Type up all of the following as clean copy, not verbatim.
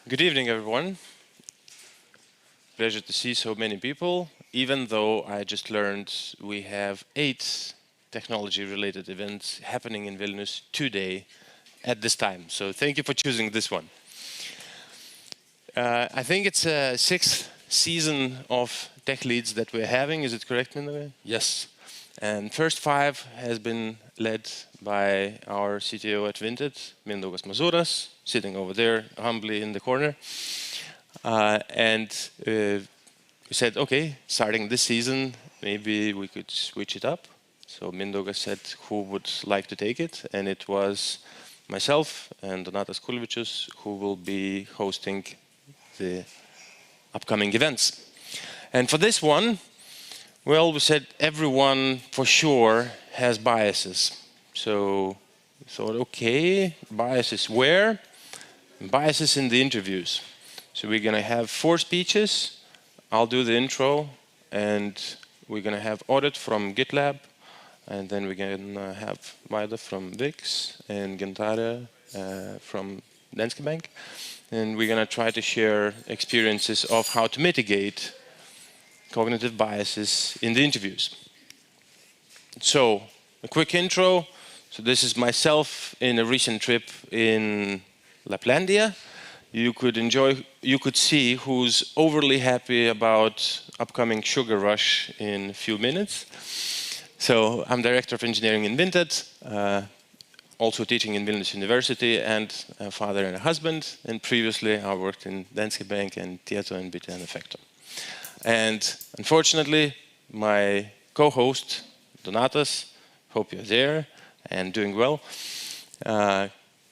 Good evening, everyone. Pleasure to see so many people, even though I just learned we have 8 technology-related events happening in Vilnius today at this time. So thank you for choosing this one. I think it's a 6th season of Tech Leads that we're having. Is it correct, Mindaugas? Yes. And first 5 has been led by our CTO at Vinted, Mindaugas Mazuras, sitting over there humbly in the corner. We said, okay, starting this season, maybe we could switch it up. So Mindaugas said who would like to take it, and it was myself and Donatas Kulvičius who will be hosting the upcoming events. And for this one, well, we said everyone for sure has biases. So we thought, okay, biases where? Biases in the interviews. So we're going to have 4 speeches. I'll do the intro, and we're going to have Audit from GitLab, and then we're going to have Vaida from Wix and Gintare from Danske Bank. And we're going to try to share experiences of how to mitigate cognitive biases in the interviews. So, a quick intro. So this is myself in a recent trip in Laplandia. You could see who's overly happy about upcoming sugar rush in a few minutes. So I'm director of engineering in Vinted, also teaching in Vilnius University, and a father and a husband. And previously I worked in Danske Bank and Tieto and BTN Effector. And unfortunately, my co-host, Donatas, hope you're there and doing well.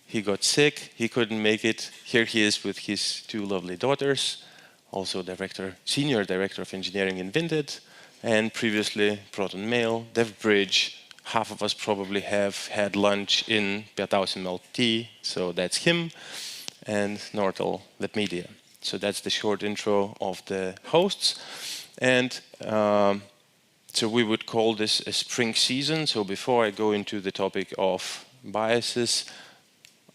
He got sick, he couldn't make it. Here he is with his 2 lovely daughters, also senior director of engineering in Vinted, and previously Proton Mail, DevBridge. Half of us probably have had lunch in Pietaus in Malti, so that's him, and Nortal Webmedia. So that's the short intro of the hosts. And so we would call this a spring season. So before I go into the topic of biases,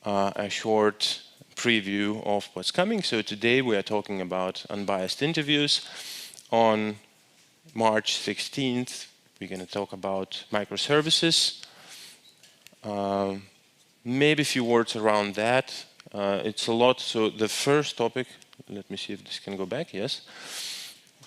a short preview of what's coming. So today we are talking about unbiased interviews. On March 16th, we're going to talk about microservices. Maybe a few words around that. It's a lot. So the first topic, let me see if this can go back. Yes.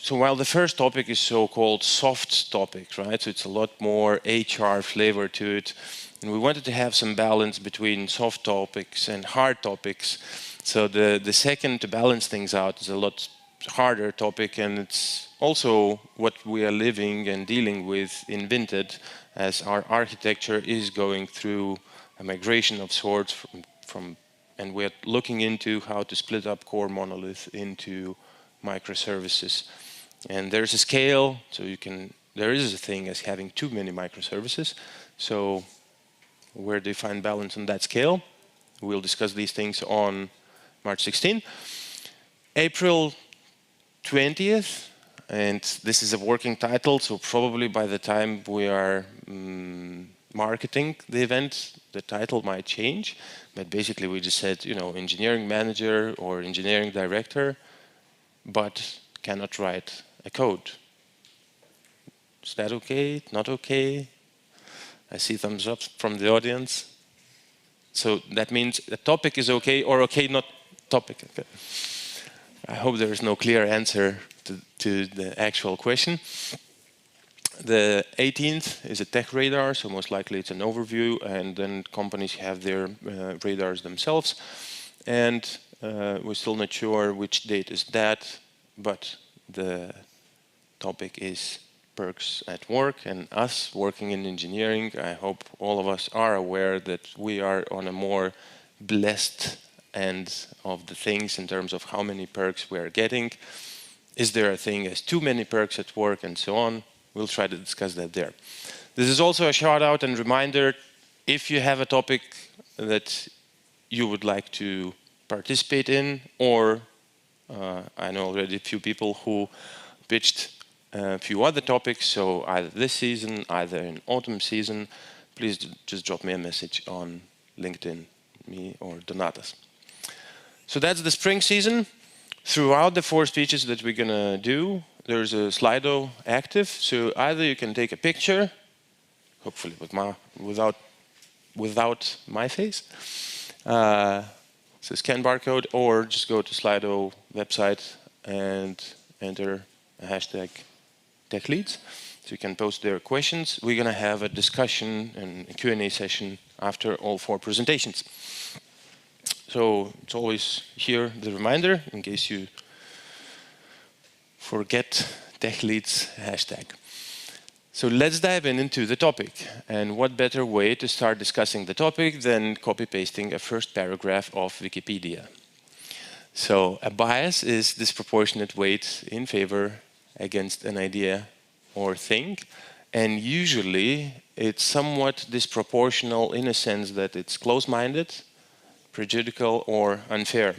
So while the first topic is so-called soft topics, right? So it's a lot more HR flavor to it. And we wanted to have some balance between soft topics and hard topics. So the second, to balance things out, is a lot harder topic, and it's also what we are living and dealing with in Vinted, as our architecture is going through a migration of sorts and we're looking into how to split up core monolith into microservices. And there's a scale, so there is a thing as having too many microservices. So where do you find balance on that scale? We'll discuss these things on March 16. April 20th, and this is a working title, so probably by the time we are marketing the event, the title might change. But basically we just said, engineering manager or engineering director, but cannot write a code. Is that okay? Not okay? I see thumbs up from the audience. So that means the topic is okay, or okay, not topic. Okay. I hope there is no clear answer to the actual question. The 18th is a tech radar, so most likely it's an overview, and then companies have their radars themselves. And we're still not sure which date is that, but the topic is perks at work, and us working in engineering, I hope all of us are aware that we are on a more blessed end of the things in terms of how many perks we are getting. Is there a thing as too many perks at work and so on? We'll try to discuss that there. This is also a shout out and reminder, if you have a topic that you would like to participate in, or I know already a few people who pitched a few other topics, so either this season, either in autumn season, please just drop me a message on LinkedIn, me or Donatas. So that's the spring season. Throughout the 4 speeches that we're gonna do, there's a Slido active. So either you can take a picture, hopefully without my face, so scan barcode, or just go to Slido website and enter a hashtag TechLeads. So you can post their questions. We're gonna have a discussion and a Q&A session after all 4 presentations. So it's always here the reminder in case you forget TechLeads hashtag. So let's dive into the topic. And what better way to start discussing the topic than copy-pasting a first paragraph of Wikipedia. So a bias is disproportionate weight in favor against an idea or thing. And usually it's somewhat disproportional in a sense that it's close-minded, prejudicial, or unfair.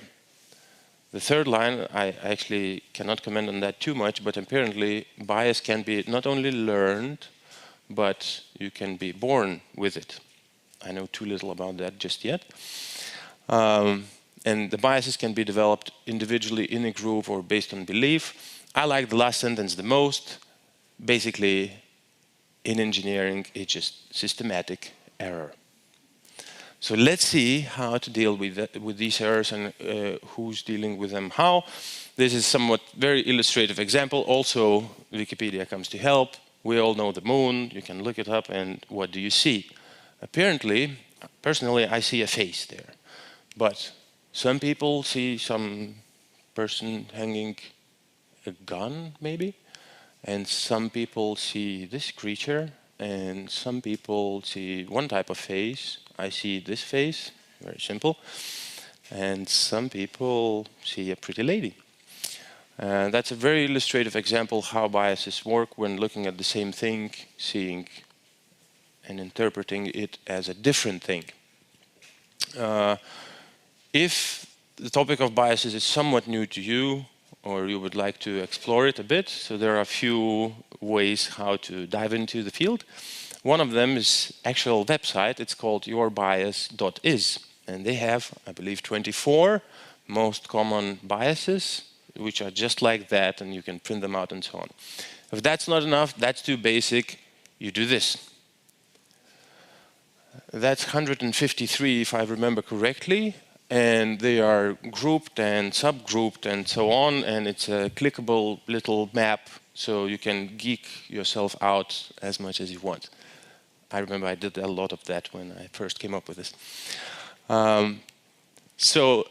The third line, I actually cannot comment on that too much, but apparently bias can be not only learned, but you can be born with it. I know too little about that just yet. And the biases can be developed individually in a group or based on belief. I like the last sentence the most. Basically, in engineering, it's just systematic error. So let's see how to deal with these errors and who's dealing with them how. This is somewhat very illustrative example. Also, Wikipedia comes to help. We all know the moon. You can look it up, and what do you see? Apparently, personally, I see a face there. But some people see some person hanging a gun, maybe. And some people see this creature, and some people see one type of face. I see this face, very simple. And some people see a pretty lady. That's a very illustrative example how biases work when looking at the same thing, seeing and interpreting it as a different thing. If the topic of biases is somewhat new to you, or you would like to explore it a bit, so there are a few ways how to dive into the field. One of them is actual website. It's called yourbias.is. And they have, I believe, 24 most common biases, which are just like that, and you can print them out and so on. If that's not enough, that's too basic, you do this. That's 153, if I remember correctly. And they are grouped and subgrouped and so on, and it's a clickable little map, so you can geek yourself out as much as you want. I remember I did a lot of that when I first came up with this. So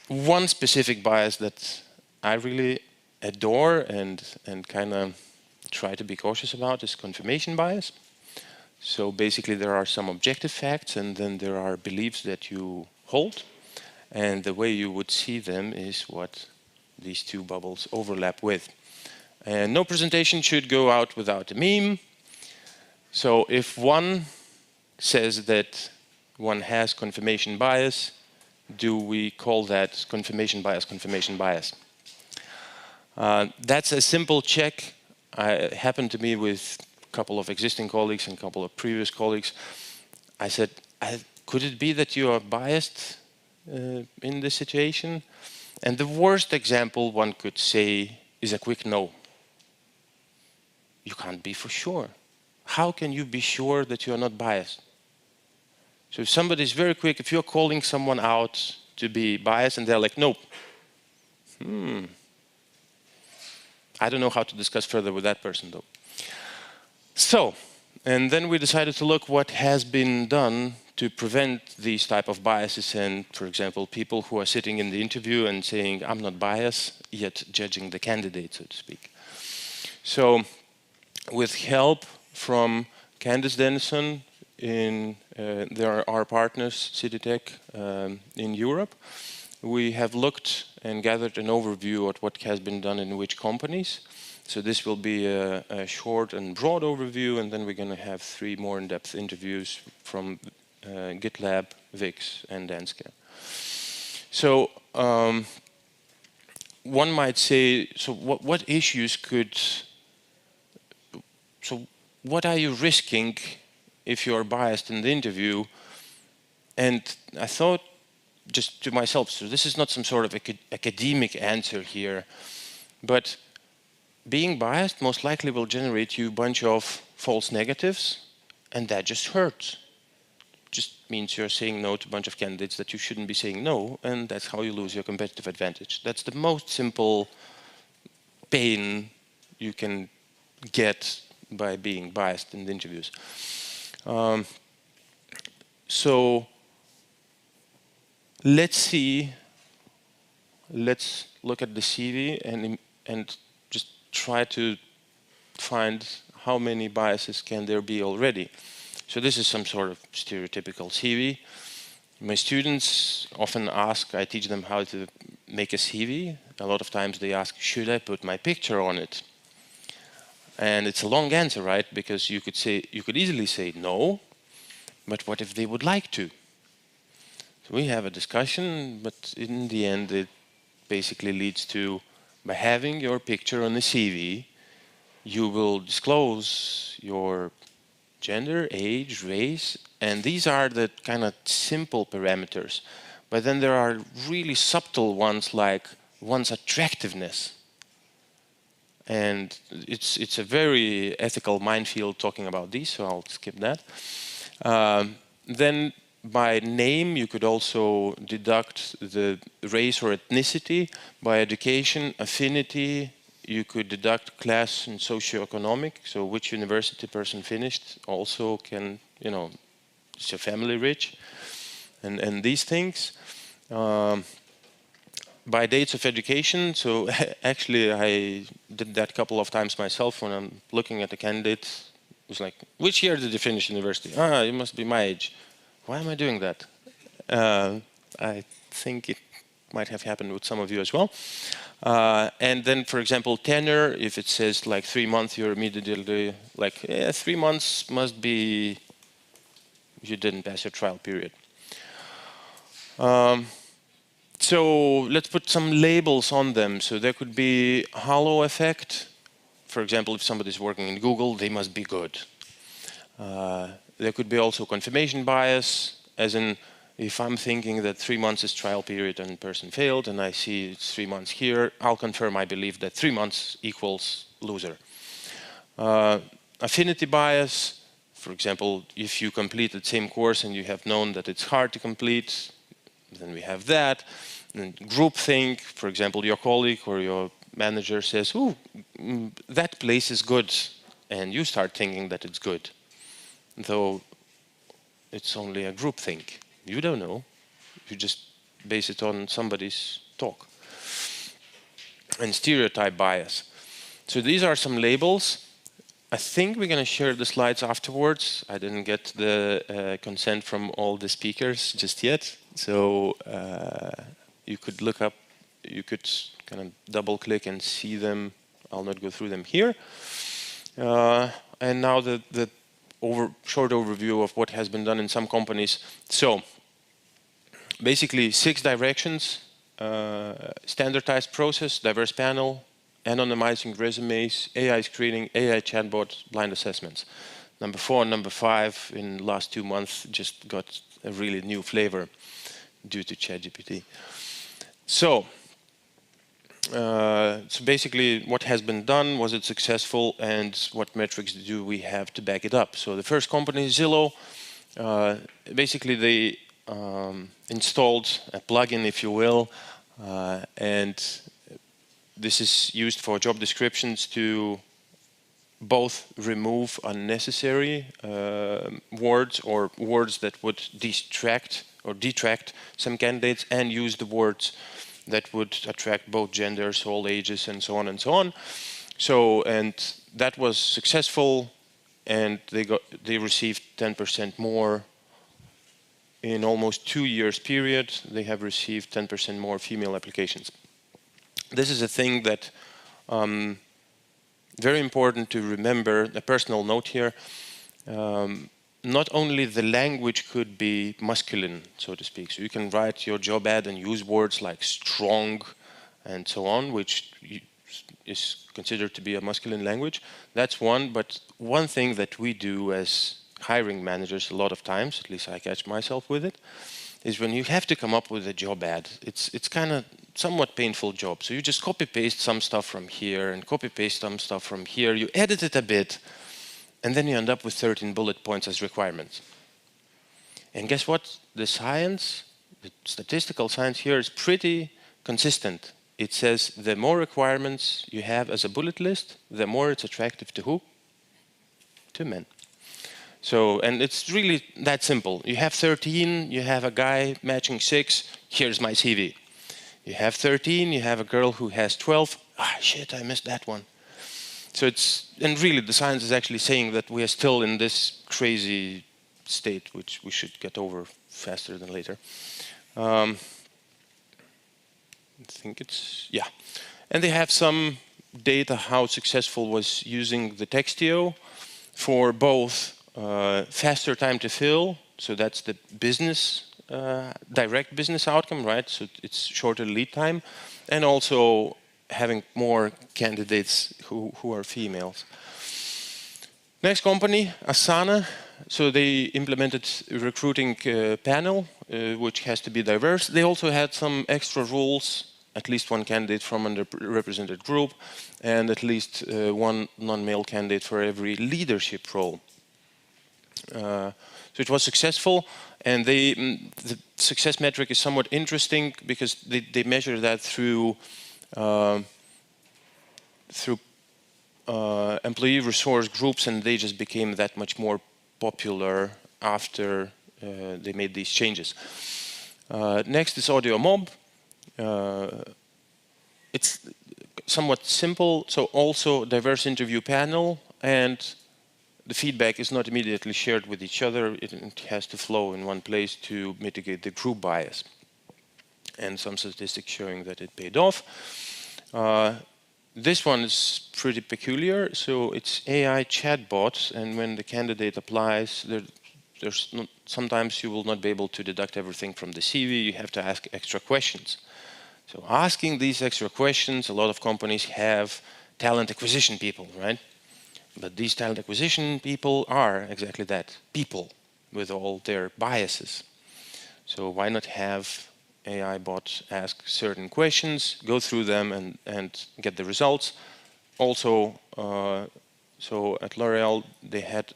one specific bias that I really adore and kind of try to be cautious about is confirmation bias. So basically there are some objective facts, and then there are beliefs that you hold, and the way you would see them is what these 2 bubbles overlap with. And no presentation should go out without a meme. So if one says that one has confirmation bias, do we call that confirmation bias, confirmation bias? That's a simple check. It happened to me with a couple of existing colleagues and a couple of previous colleagues. I said, could it be that you are biased in this situation? And the worst example one could say is a quick no. You can't be for sure. How can you be sure that you are not biased? So if somebody is very quick, if you're calling someone out to be biased and they're like, nope. I don't know how to discuss further with that person though. So, and then we decided to look what has been done to prevent these type of biases, and for example, people who are sitting in the interview and saying, I'm not biased, yet judging the candidate, so to speak. So with help from Candice Dennison, there are our partners, CityTech, in Europe, we have looked and gathered an overview of what has been done in which companies. So this will be a short and broad overview, and then we're going to have 3 more in-depth interviews from GitLab, Wix, and Danske. So one might say, so what issues could, so what are you risking if you're biased in the interview? And I thought just to myself, so this is not some sort of academic answer here, but being biased most likely will generate you a bunch of false negatives, and that just hurts. Just means you're saying no to a bunch of candidates that you shouldn't be saying no, and that's how you lose your competitive advantage. That's the most simple pain you can get by being biased in the interviews. So let's look at the CV and just try to find how many biases can there be already. So this is some sort of stereotypical CV. My students often ask, I teach them how to make a CV. A lot of times they ask, should I put my picture on it? And it's a long answer, right? Because you could easily say no, but what if they would like to? So we have a discussion, but in the end it basically leads to, by having your picture on the CV, you will disclose your gender, age, race, and these are the kind of simple parameters. But then there are really subtle ones, like one's attractiveness. And it's a very ethical minefield talking about these, so I'll skip that. Then by name, you could also deduct the race or ethnicity. By education, affinity, you could deduct class and socioeconomic, so which university person finished also can, is your family rich, and these things. By dates of education, so actually I did that a couple of times myself when I'm looking at a candidate. It's like, which year did you finish university? Ah, it must be my age. Why am I doing that? I think it might have happened with some of you as well. And then, for example, tenure, if it says like 3 months, you're immediately like, yeah, 3 months must be, you didn't pass your trial period. So let's put some labels on them. So there could be halo effect. For example, if somebody's working in Google, they must be good. There could be also confirmation bias, as in if I'm thinking that 3 months is trial period and person failed, and I see it's 3 months here, I'll confirm I believe that 3 months equals loser. Affinity bias, for example, if you complete the same course and you have known that it's hard to complete, then we have that. And groupthink, for example, your colleague or your manager says, "Ooh, that place is good," and you start thinking that it's good, though it's only a groupthink. You don't know. You just base it on somebody's talk. And stereotype bias. So these are some labels. I think we're going to share the slides afterwards. I didn't get the consent from all the speakers just yet. So you could look up, you could kind of double click and see them. I'll not go through them here. And now the short overview of what has been done in some companies. So basically 6 directions: standardized process, diverse panel, anonymizing resumes, AI screening, AI chatbot, blind assessments. Number 4 and number 5 in the last 2 months just got a really new flavor due to ChatGPT. So basically what has been done, was it successful, and what metrics do we have to back it up? So the first company, Zillow, basically they installed a plugin, if you will, and this is used for job descriptions to both remove unnecessary words or words that would distract or detract some candidates, and use the words that would attract both genders, all ages, and so on and so on. So, and that was successful, and they received 10% more in almost 2 years period. They have received 10% more female applications. This is a thing that very important to remember. A personal note here. Not only the language could be masculine, so to speak. So you can write your job ad and use words like strong and so on, which is considered to be a masculine language. That's one. But one thing that we do as hiring managers a lot of times, at least I catch myself with it, is when you have to come up with a job ad. It's kind of somewhat painful job. So you just copy paste some stuff from here and copy paste some stuff from here. You edit it a bit, and then you end up with 13 bullet points as requirements. And guess what? The science, the statistical science here is pretty consistent. It says the more requirements you have as a bullet list, the more it's attractive to who? To men. So, and it's really that simple. You have 13, you have a guy matching 6, here's my CV. You have 13, you have a girl who has 12, ah shit, I missed that one. So it's, and really the science is actually saying that we are still in this crazy state, which we should get over faster than later. I think it's, yeah. And they have some data how successful was using the Textio for both faster time to fill, so that's the business, direct business outcome, right? So it's shorter lead time, and also having more candidates who are females. Next company, Asana. So they implemented a recruiting panel, which has to be diverse. They also had some extra rules, at least one candidate from an underrepresented group, and at least one non-male candidate for every leadership role. So it was successful, and the success metric is somewhat interesting because they measure that through employee resource groups, and they just became that much more popular after they made these changes. Next is Audio Mob. It's somewhat simple, so also diverse interview panel, and the feedback is not immediately shared with each other. It has to flow in one place to mitigate the group bias. And some statistics showing that it paid off. This one is pretty peculiar. So it's AI chatbot, and when the candidate applies, sometimes you will not be able to deduct everything from the CV. You have to ask extra questions. So asking these extra questions, a lot of companies have talent acquisition people, right? But these talent acquisition people are exactly that, people with all their biases. So why not have AI bot ask certain questions, go through them and get the results. Also, so at L'Oreal, they had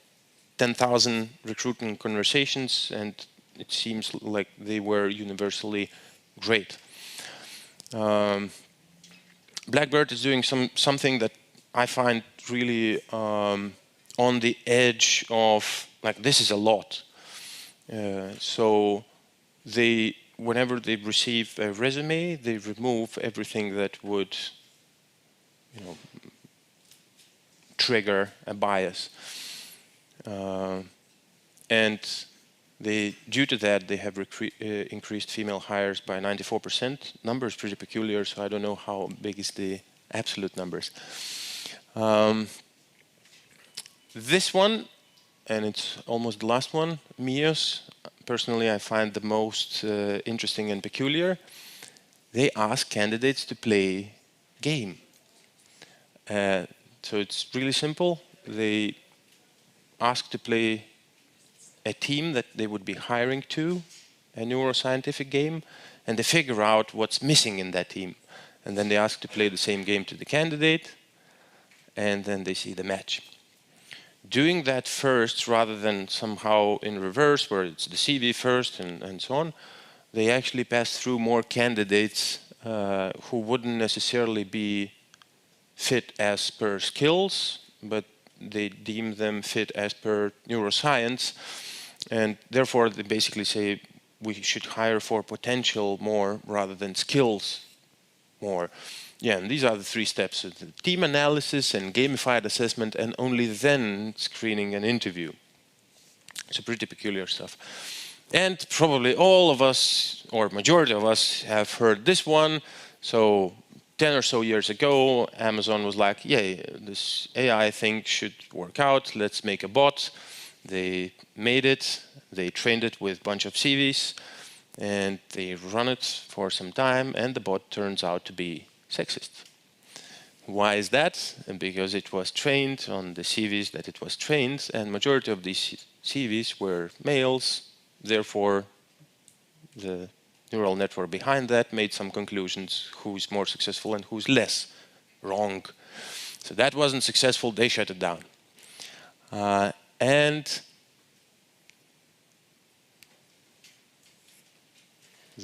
10,000 recruiting conversations, and it seems like they were universally great. Blackbird is doing something that I find really on the edge of, like, this is a lot. So whenever they receive a resume, they remove everything that would, trigger a bias. And due to that, they have increased female hires by 94%. Number is pretty peculiar, so I don't know how big is the absolute numbers. This one, and it's almost the last one, Mios, personally I find the most interesting and peculiar. They ask candidates to play game. So it's really simple. They ask to play a team that they would be hiring to, a neuroscientific game, and they figure out what's missing in that team. And then they ask to play the same game to the candidate, and then they see the match. Doing that first, rather than somehow in reverse, where it's the CV first and so on, they actually pass through more candidates who wouldn't necessarily be fit as per skills, but they deem them fit as per neuroscience. And therefore, they basically say we should hire for potential more rather than skills more. Yeah, and these are the 3 steps: the team analysis and gamified assessment, and only then screening and interview. So pretty peculiar stuff. And probably all of us, or majority of us, have heard this one. So 10 or so years ago, Amazon was like, yay, this AI thing should work out, let's make a bot. They made it, they trained it with a bunch of CVs, and they run it for some time, and the bot turns out to be sexist. Why is that? Because it was trained on the CVs that it was trained, and majority of these CVs were males, therefore the neural network behind that made some conclusions, who's more successful and who's less. Wrong. So that wasn't successful, they shut it down. And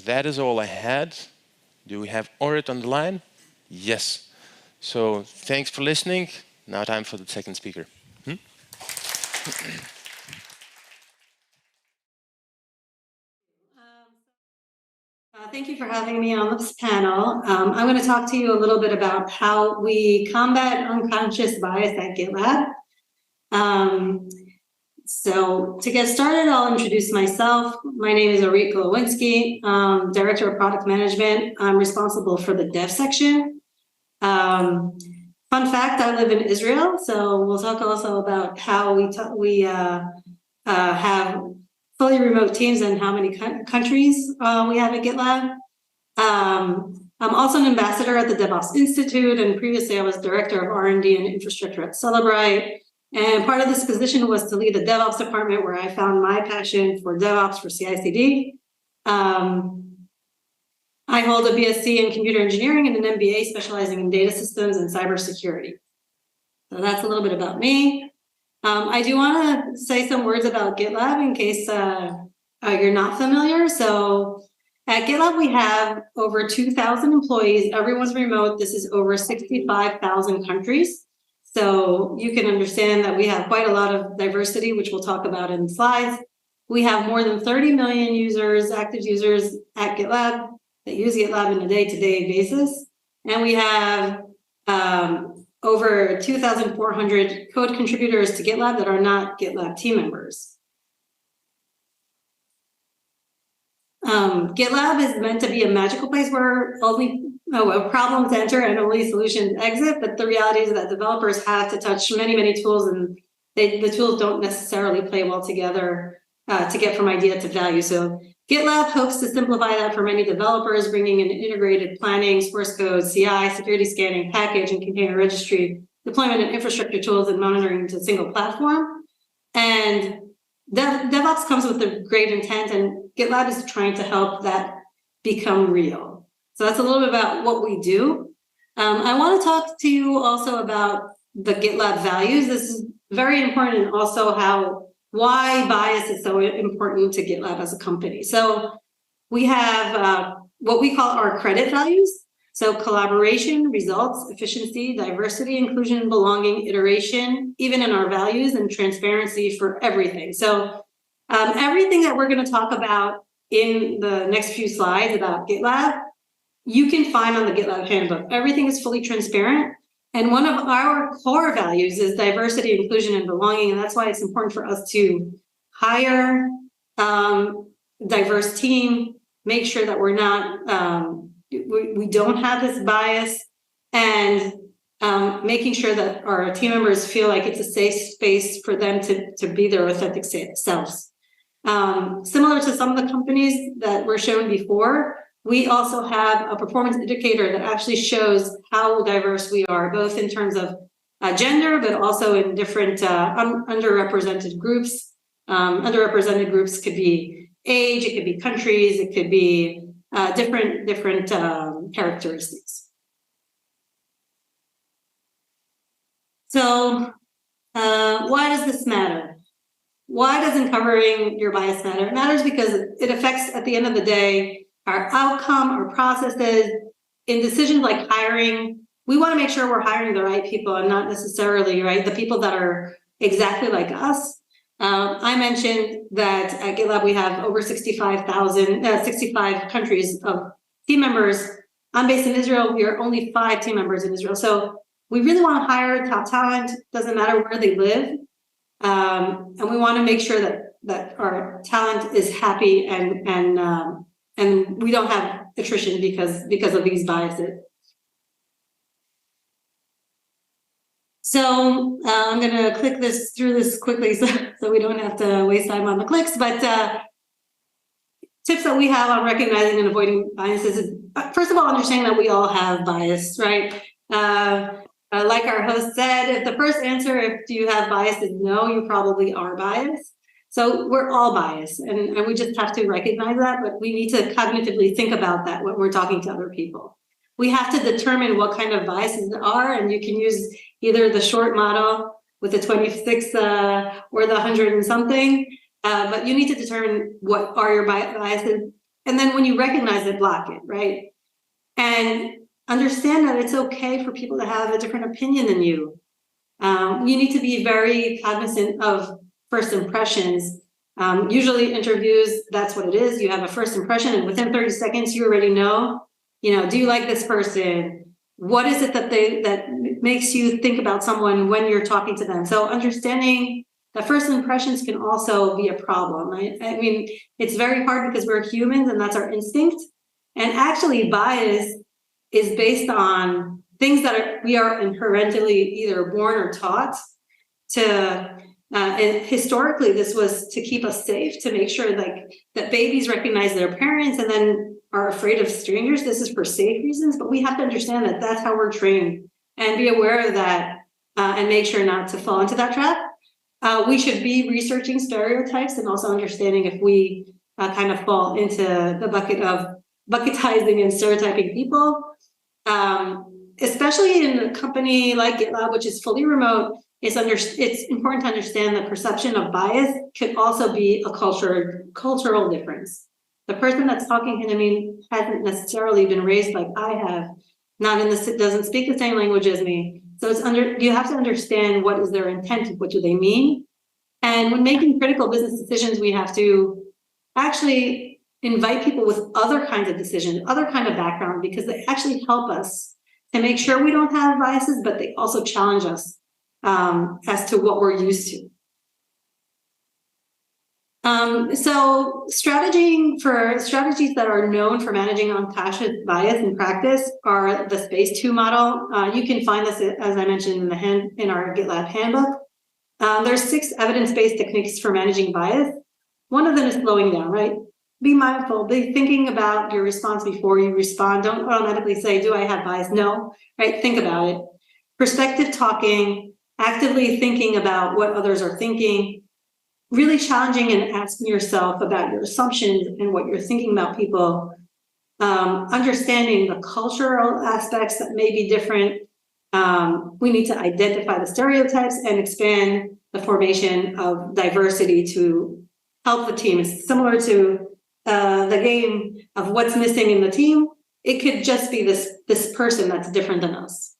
that is all I had. Do we have Orit on the line? Yes. So thanks for listening. Now time for the second speaker. Thank you for having me on this panel. I'm going to talk to you a little bit about how we combat unconscious bias at GitLab. So to get started, I'll introduce myself. My name is Orit Golowinski, Director of Product Management. I'm responsible for the dev section. Fun fact, I live in Israel, so we'll talk also about how we have fully remote teams and how many countries we have at GitLab. I'm also an ambassador at the DevOps Institute, and previously I was director of R&D and infrastructure at Celebrite. And part of this position was to lead the DevOps department, where I found my passion for DevOps, for CI/CD. I hold a BSc in computer engineering and an MBA specializing in data systems and cybersecurity. So that's a little bit about me. I do want to say some words about GitLab in case you're not familiar. So at GitLab, we have over 2,000 employees. Everyone's remote. This is over 65,000 countries. So you can understand that we have quite a lot of diversity, which we'll talk about in the slides. We have more than 30 million users, active users at GitLab that use GitLab on a day-to-day basis. And we have over 2,400 code contributors to GitLab that are not GitLab team members. GitLab is meant to be a magical place where only problems enter and only solutions exit, but the reality is that developers have to touch many, many tools, and the tools don't necessarily play well together to get from idea to value. So GitLab hopes to simplify that for many developers, bringing in integrated planning, source code, CI, security scanning, package, and container registry, deployment and infrastructure tools, and monitoring to a single platform. And DevOps comes with a great intent, and GitLab is trying to help that become real. So that's a little bit about what we do. I want to talk to you also about the GitLab values. This is very important, and also why bias is so important to GitLab as a company. So we have what we call our credit values. So collaboration, results, efficiency, diversity, inclusion, belonging, iteration, even in our values, and transparency for everything. So everything that we're going to talk about in the next few slides about GitLab, you can find on the GitLab handbook. Everything is fully transparent. And one of our core values is diversity, inclusion, and belonging. And that's why it's important for us to hire a diverse team, make sure that we're not, we don't have this bias, and making sure that our team members feel like it's a safe space for them to be their authentic selves. Similar to some of the companies that were shown before, we also have a performance indicator that actually shows how diverse we are, both in terms of gender, but also in different underrepresented groups. Underrepresented groups could be age, it could be countries, it could be different characteristics. So why does this matter? Why does uncovering your bias matter? It matters because it affects, at the end of the day, our outcome, our processes. In decisions like hiring, we want to make sure we're hiring the right people and not necessarily the people that are exactly like us. I mentioned that at GitLab we have over 65 countries of team members. I'm based in Israel. We are only 5 team members in Israel. So we really want to hire top talent. Doesn't matter where they live. And we want to make sure that our talent is happy and we don't have attrition because of these biases. So I'm going to click through this quickly so we don't have to waste time on the clicks. But tips that we have on recognizing and avoiding biases is, first of all, understanding that we all have bias, right? Like our host said, if the first answer, if you have bias, is no, you probably are biased. So we're all biased, and we just have to recognize that, but we need to cognitively think about that when we're talking to other people. We have to determine what kind of biases are, and you can use either the short model with the 26 or the 100 and something, but you need to determine what are your biases, and then when you recognize it, block it, right? And understand that it's okay for people to have a different opinion than you. You need to be very cognizant of first impressions. Usually interviews, that's what it is. You have a first impression, and within 30 seconds, you already know, do you like this person? What is it that makes you think about someone when you're talking to them? So understanding that first impressions can also be a problem, right? I mean, it's very hard because we're humans and that's our instinct. And actually bias is based on things that we are inherently either born or taught to, and historically this was to keep us safe, to make sure that babies recognize their parents and then are afraid of strangers. This is for safe reasons, but we have to understand that that's how we're trained and be aware of that and make sure not to fall into that trap. We should be researching stereotypes and also understanding if we kind of fall into the bucket of bucketizing and stereotyping people. Especially in a company like GitLab, which is fully remote, it's important to understand that perception of bias could also be a cultural difference. The person that's talking to me hasn't necessarily been raised like I have, doesn't speak the same language as me. So you have to understand what is their intent, what do they mean? And when making critical business decisions, we have to actually invite people with other kinds of decisions, other kind of background, because they actually help us to make sure we don't have biases, but they also challenge us as to what we're used to. So strategies that are known for managing unconscious bias in practice are the SPACE 2 model. You can find this, as I mentioned, in our GitLab handbook. There's 6 evidence-based techniques for managing bias. One of them is slowing down, right? Be mindful, be thinking about your response before you respond. Don't automatically say, do I have bias? No, right? Think about it. Perspective talking, actively thinking about what others are thinking, really challenging and asking yourself about your assumptions and what you're thinking about people, understanding the cultural aspects that may be different. We need to identify the stereotypes and expand the formation of diversity to help the team. It's similar to the game of what's missing in the team. It could just be this person that's different than us.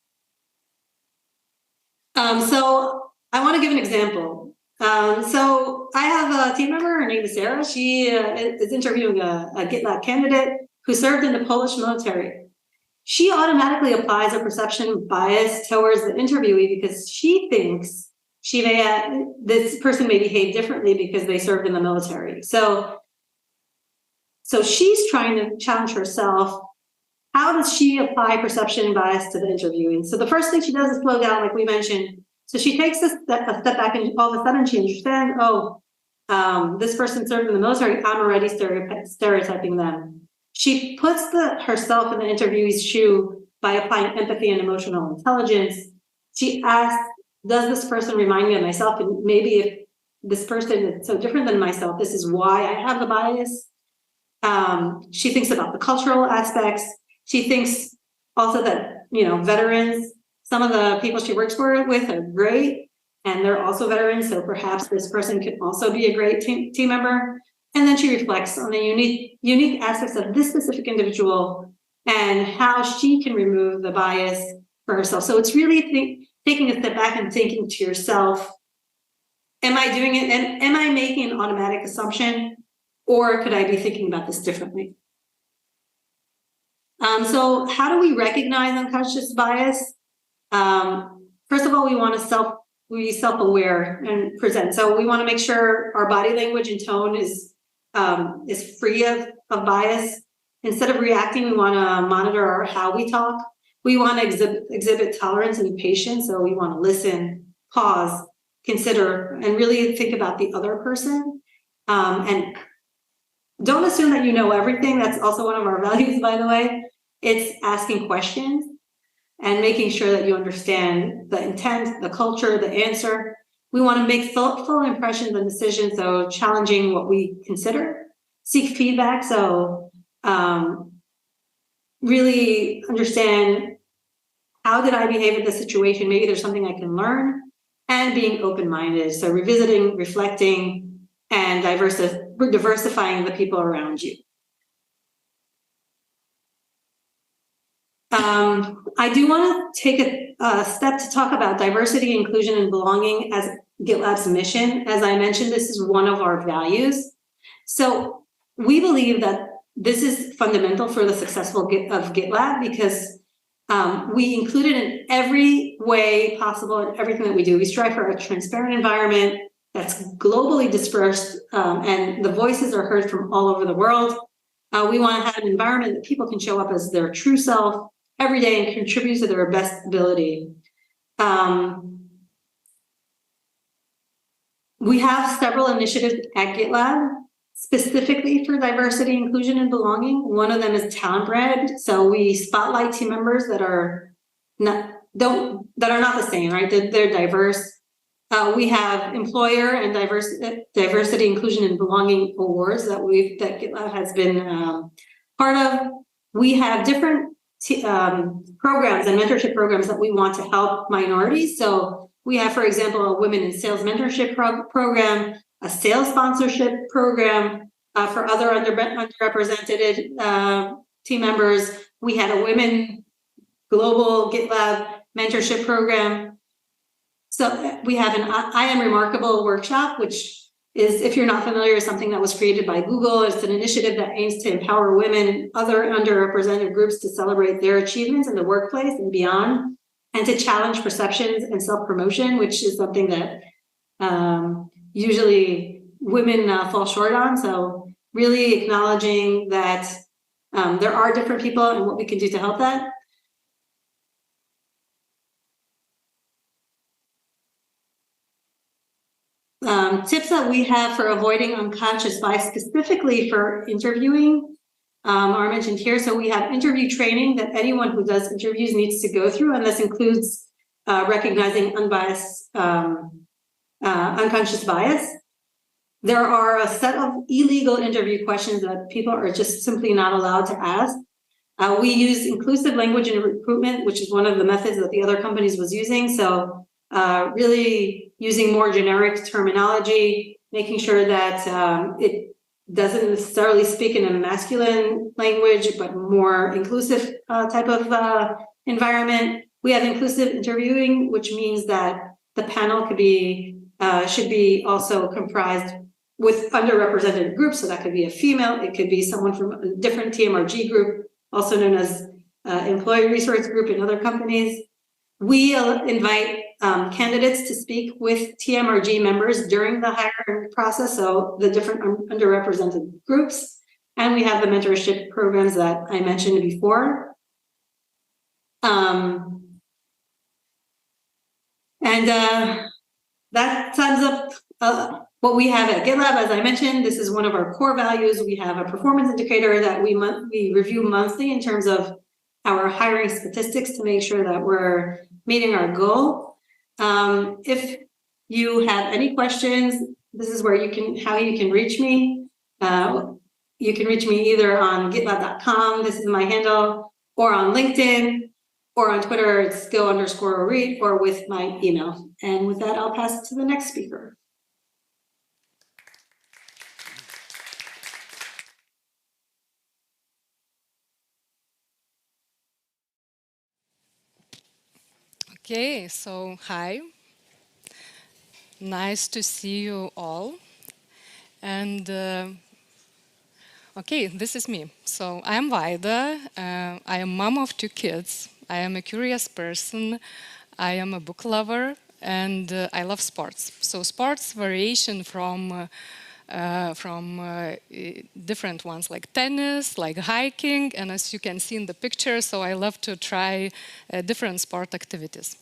So I want to give an example. So I have a team member, her name is Sarah. She is interviewing a GitLab candidate who served in the Polish military. She automatically applies a perception of bias towards the interviewee because she thinks this person may behave differently because they served in the military. So she's trying to challenge herself. How does she apply perception bias to the interviewing? So the first thing she does is slow down, like we mentioned. So she takes a step back, and all of a sudden she understands, this person served in the military, I'm already stereotyping them. She puts herself in the interviewee's shoe by applying empathy and emotional intelligence. She asks, does this person remind me of myself? And maybe if this person is so different than myself, this is why I have the bias. She thinks about the cultural aspects. She thinks also that, veterans, some of the people she works with are great, and they're also veterans, so perhaps this person could also be a great team member. And then she reflects on the unique aspects of this specific individual and how she can remove the bias for herself. So it's really taking a step back and thinking to yourself, am I doing it, and am I making an automatic assumption, or could I be thinking about this differently? So how do we recognize unconscious bias? First of all, we want to be self-aware and present. So we want to make sure our body language and tone is free of bias. Instead of reacting, we want to monitor how we talk. We want to exhibit tolerance and patience. So we want to listen, pause, consider, and really think about the other person. And don't assume that you know everything. That's also one of our values, by the way. It's asking questions and making sure that you understand the intent, the culture, the answer. We want to make thoughtful impressions and decisions, so challenging what we consider, seek feedback, so really understand how did I behave in this situation, maybe there's something I can learn, and being open-minded, so revisiting, reflecting, and diversifying the people around you. I do want to take a step to talk about diversity, inclusion, and belonging as GitLab's mission. As I mentioned, this is one of our values. So we believe that this is fundamental for the successful of GitLab because we include it in every way possible in everything that we do. We strive for a transparent environment that's globally dispersed and the voices are heard from all over the world. We want to have an environment that people can show up as their true self every day and contribute to their best ability. We have several initiatives at GitLab specifically for diversity, inclusion, and belonging. One of them is Talent Bread. So we spotlight team members that are not the same, right? They're diverse. We have employer and diversity, inclusion, and belonging awards that GitLab has been part of. We have different programs and mentorship programs that we want to help minorities. So we have, for example, a women in sales mentorship program, a sales sponsorship program for other underrepresented team members. We had a women global GitLab mentorship program. So we have an I Am Remarkable workshop, which is, if you're not familiar, is something that was created by Google. It's an initiative that aims to empower women and other underrepresented groups to celebrate their achievements in the workplace and beyond, and to challenge perceptions and self-promotion, which is something that usually women fall short on. So really acknowledging that there are different people and what we can do to help that. Tips that we have for avoiding unconscious bias, specifically for interviewing, are mentioned here. So we have interview training that anyone who does interviews needs to go through, and this includes recognizing unbiased, unconscious bias. There are a set of illegal interview questions that people are just simply not allowed to ask. We use inclusive language in recruitment, which is one of the methods that the other companies was using. So really using more generic terminology, making sure that it doesn't necessarily speak in a masculine language, but more inclusive type of environment. We have inclusive interviewing, which means that the panel could be should be also comprised with underrepresented groups. So that could be a female, it could be someone from a different TMRG group, also known as employee resource group in other companies. We invite candidates to speak with TMRG members during the hiring process, so the different underrepresented groups. And we have the mentorship programs that I mentioned before. That sums up what we have at GitLab. As I mentioned, this is one of our core values. We have a performance indicator that we review monthly in terms of our hiring statistics to make sure that we're meeting our goal. If you have any questions, this is where how you can reach me. You can reach me either on gitlab.com, this is my handle, or on LinkedIn, or on Twitter, it's go_read, or with my email. And with that, I'll pass it to the next speaker. Okay, so hi. Nice to see you all. And okay, this is me. So I'm Vaida. I am mom of 2 kids. I am a curious person. I am a book lover, and I love sports. So sports variation from different ones, like tennis, like hiking, and as you can see in the picture, so I love to try different sport activities.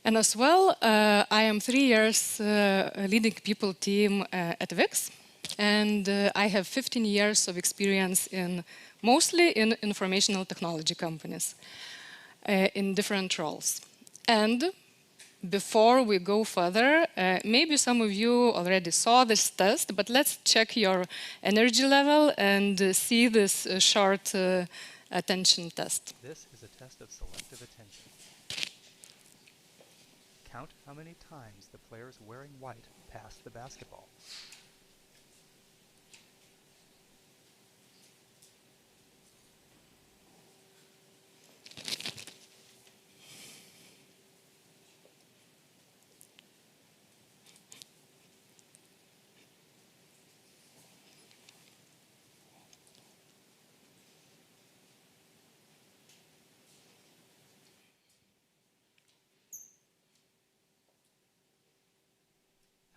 And as well, I am 3 years leading people team at VIX, and I have 15 years of experience mostly in informational technology companies in different roles. And before we go further, maybe some of you already saw this test, but let's check your energy level and see this short attention test. This is a test of selective attention. Count how many times the players wearing white pass the basketball.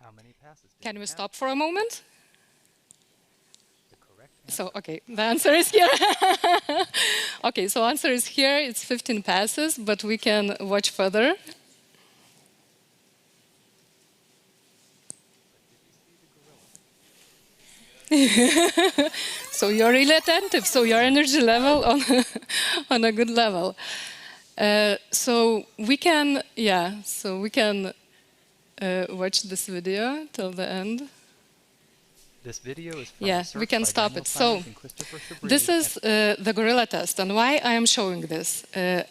How many passes did Can you we count? stop for a moment? The correct answer. So, okay, the answer is here. Okay, so answer is here, it's 15 passes, but we can watch further. So you're really attentive, so your energy level on a good level. So we can, watch this video till the end. This video is from Yeah, research we can by stop Daniel it. Simons So, and Christopher Chabris this is at the gorilla test, and why I am showing this.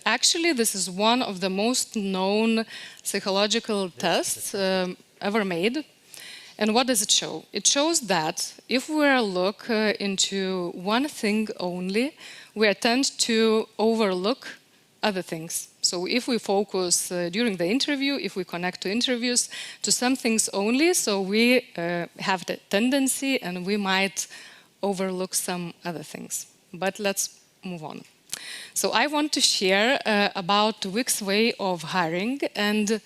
Actually, this is one of the most known psychological tests ever made. And what does it show? It shows that if we look into one thing only, we tend to overlook other things. So if we focus during the interview, if we connect to interviews, to some things only, so we have the tendency and we might overlook some other things. But let's move on. So I want to share about Wix way of hiring, and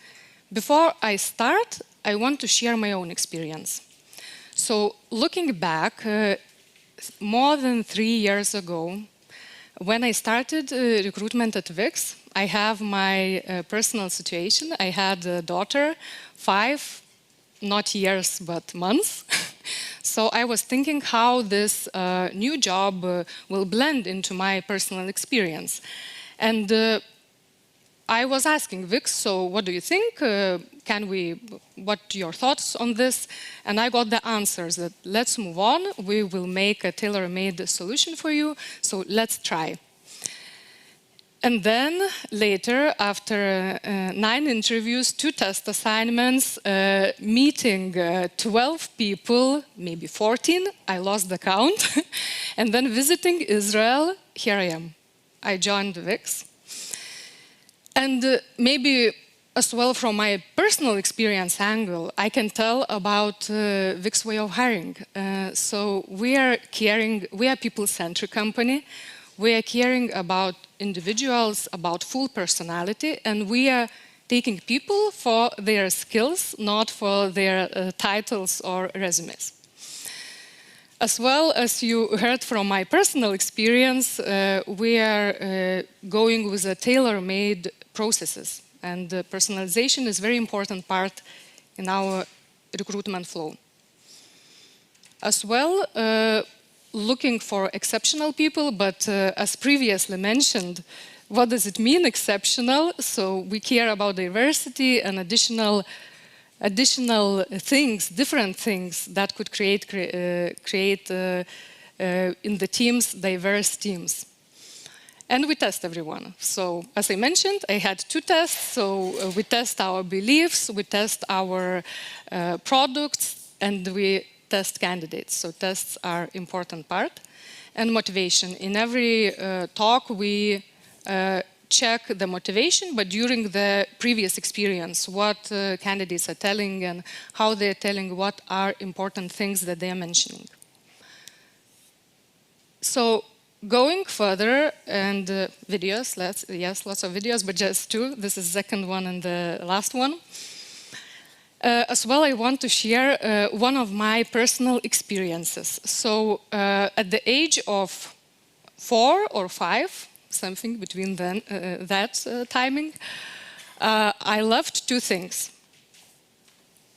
before I start, I want to share my own experience. So looking back, more than 3 years ago, when I started recruitment at Wix, I have my personal situation. I had a daughter, 5, not years, but months. So I was thinking how this new job will blend into my personal experience. And I was asking Wix, so what do you think? What are your thoughts on this? And I got the answers that let's move on. We will make a tailor-made solution for you. So let's try. And then later, after 9 interviews, 2 test assignments, meeting 12 people, maybe 14, I lost the count. And then visiting Israel, here I am. I joined Wix. And maybe as well from my personal experience angle, I can tell about Wix way of hiring. So we are people-centric company. We are caring about individuals, about full personality, and we are taking people for their skills, not for their titles or resumes. As well as you heard from my personal experience, we are going with a tailor-made processes, and personalization is a very important part in our recruitment flow. As well, looking for exceptional people, but as previously mentioned, what does it mean exceptional? So we care about diversity and additional things, different things that could create in the teams, diverse teams. And we test everyone. So as I mentioned, I had 2 tests. So we test our beliefs, we test our products, and we test candidates. So tests are important part. And motivation. In every talk, we check the motivation, but during the previous experience, what candidates are telling and how they're telling what are important things that they are mentioning. So going further, and videos, lots of videos, but just 2. This is the second one and the last one. As well, I want to share one of my personal experiences. So at the age of 4 or 5, something between that timing, I loved 2 things.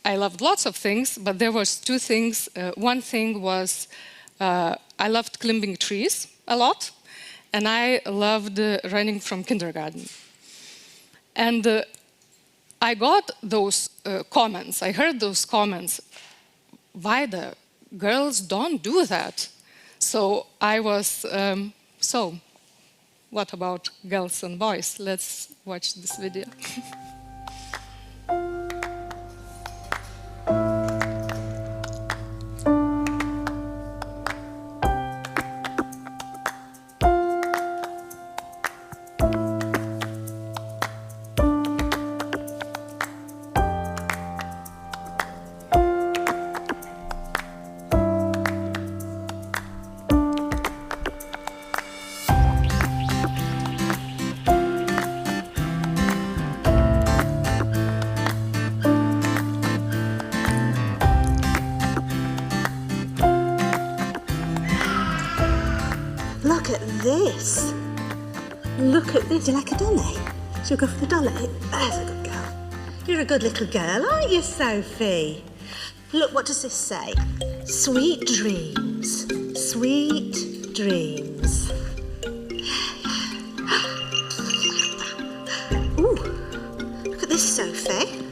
I loved lots of things, but there was 2 things. One thing was I loved climbing trees a lot, and I loved running from kindergarten. And I got those comments, I heard those comments, why the girls don't do that? So I was, so what about girls and boys? Let's watch this video. Look at this. Look at this. Do you like a dolly? Shall we go for the dolly? There's a good girl. You're a good little girl, aren't you, Sophie? Look, what does this say? Sweet dreams. Sweet dreams. Ooh, look at this, Sophie.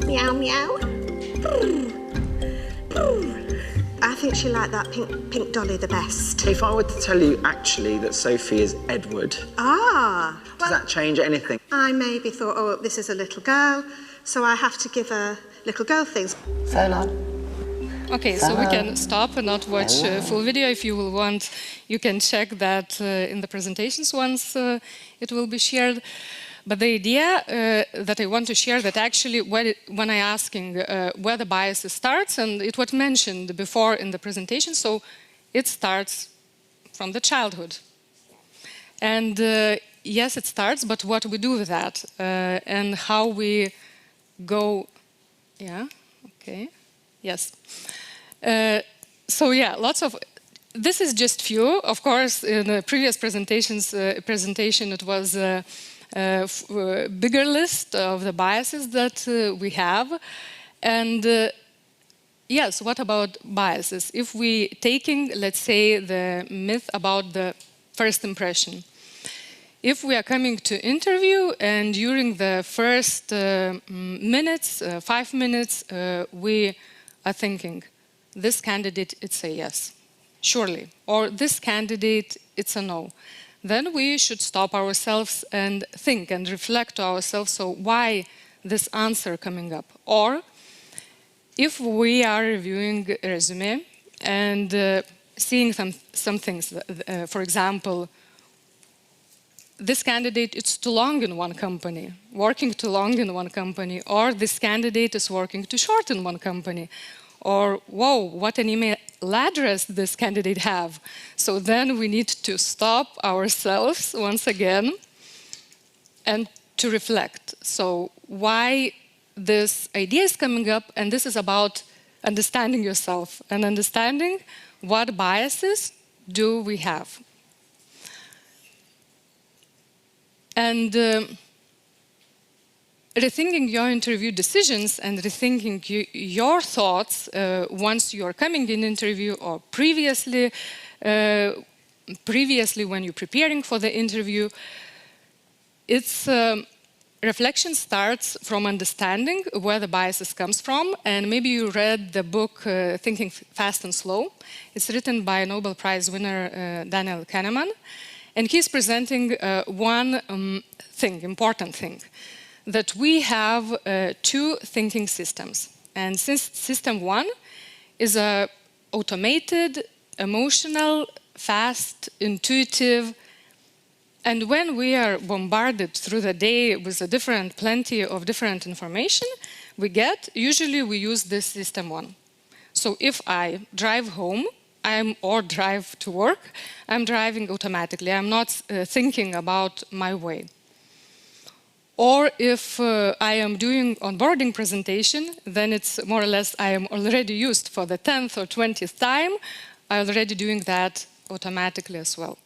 Meow, meow. I think she liked that pink dolly the best. If I were to tell you actually that Sophie is Edward, Ah. does that change anything? I maybe thought, oh, this is a little girl, so I have to give her little girl things. So long. Okay, so we can stop and not watch full video. If you will want, you can check that in the presentations once it will be shared. But the idea that I want to share that actually when I asking where the bias starts, and it was mentioned before in the presentation, so it starts from the childhood. And yes, it starts, but what we do with that and how we go, yeah, okay, yes. So yeah, lots of, this is just few. Of course, in the previous presentation it was bigger list of the biases that we have. And yes, what about biases? If we taking, let's say, the myth about the first impression. If we are coming to interview and during the first minutes, 5 minutes, we are thinking, this candidate, it's a yes, surely. Or this candidate, it's a no. Then we should stop ourselves and think and reflect to ourselves, so why this answer coming up? Or if we are reviewing a resume and seeing some things, for example, this candidate is too long in one company, working too long in one company, or this candidate is working too short in one company, or whoa, what an email address this candidate have. So then we need to stop ourselves once again and to reflect. So why this idea is coming up, and this is about understanding yourself and understanding what biases do we have. And rethinking your interview decisions and rethinking your thoughts once you are coming in interview or previously when you're preparing for the interview, it's reflection starts from understanding where the biases comes from. And maybe you read the book Thinking Fast and Slow. It's written by Nobel Prize winner Daniel Kahneman. And he's presenting one thing, important thing, that we have two thinking systems. And since system one is a automated, emotional, fast, intuitive, and when we are bombarded through the day with plenty of different information we get, usually we use this system one. So if I drive home, or drive to work, I'm driving automatically. I'm not thinking about my way. Or if I am doing onboarding presentation, then it's more or less I am already used for the 10th or 20th time. I'm already doing that automatically as well.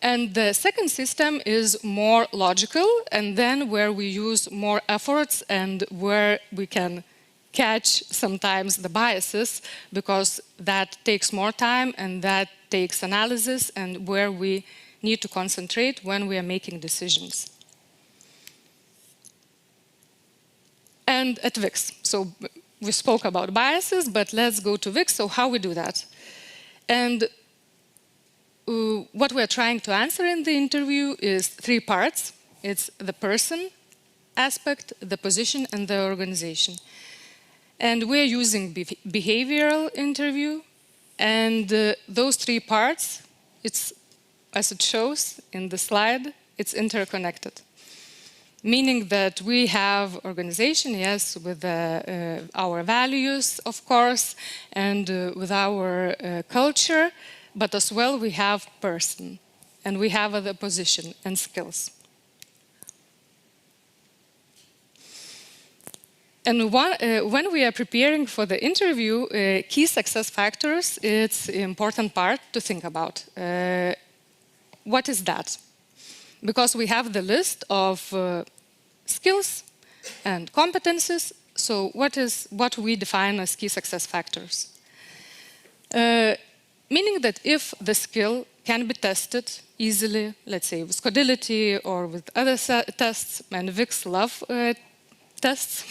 And the second system is more logical, and then where we use more efforts and where we can catch sometimes the biases, because that takes more time and that takes analysis and where we need to concentrate when we are making decisions. And at VIX, so we spoke about biases, but let's go to VIX, so how we do that. And what we're trying to answer in the interview is 3 parts. It's the person aspect, the position, and the organization. And we're using behavioral interview, and those 3 parts, it's, as it shows in the slide, it's interconnected. Meaning that we have organization, yes, with our values, of course, and with our culture, but as well we have person, and we have the position and skills. And when we are preparing for the interview, key success factors, it's an important part to think about. What is that? Because we have the list of skills and competences, so what we define as key success factors? Meaning that if the skill can be tested easily, let's say with Codility or with other tests, and VIX love tests.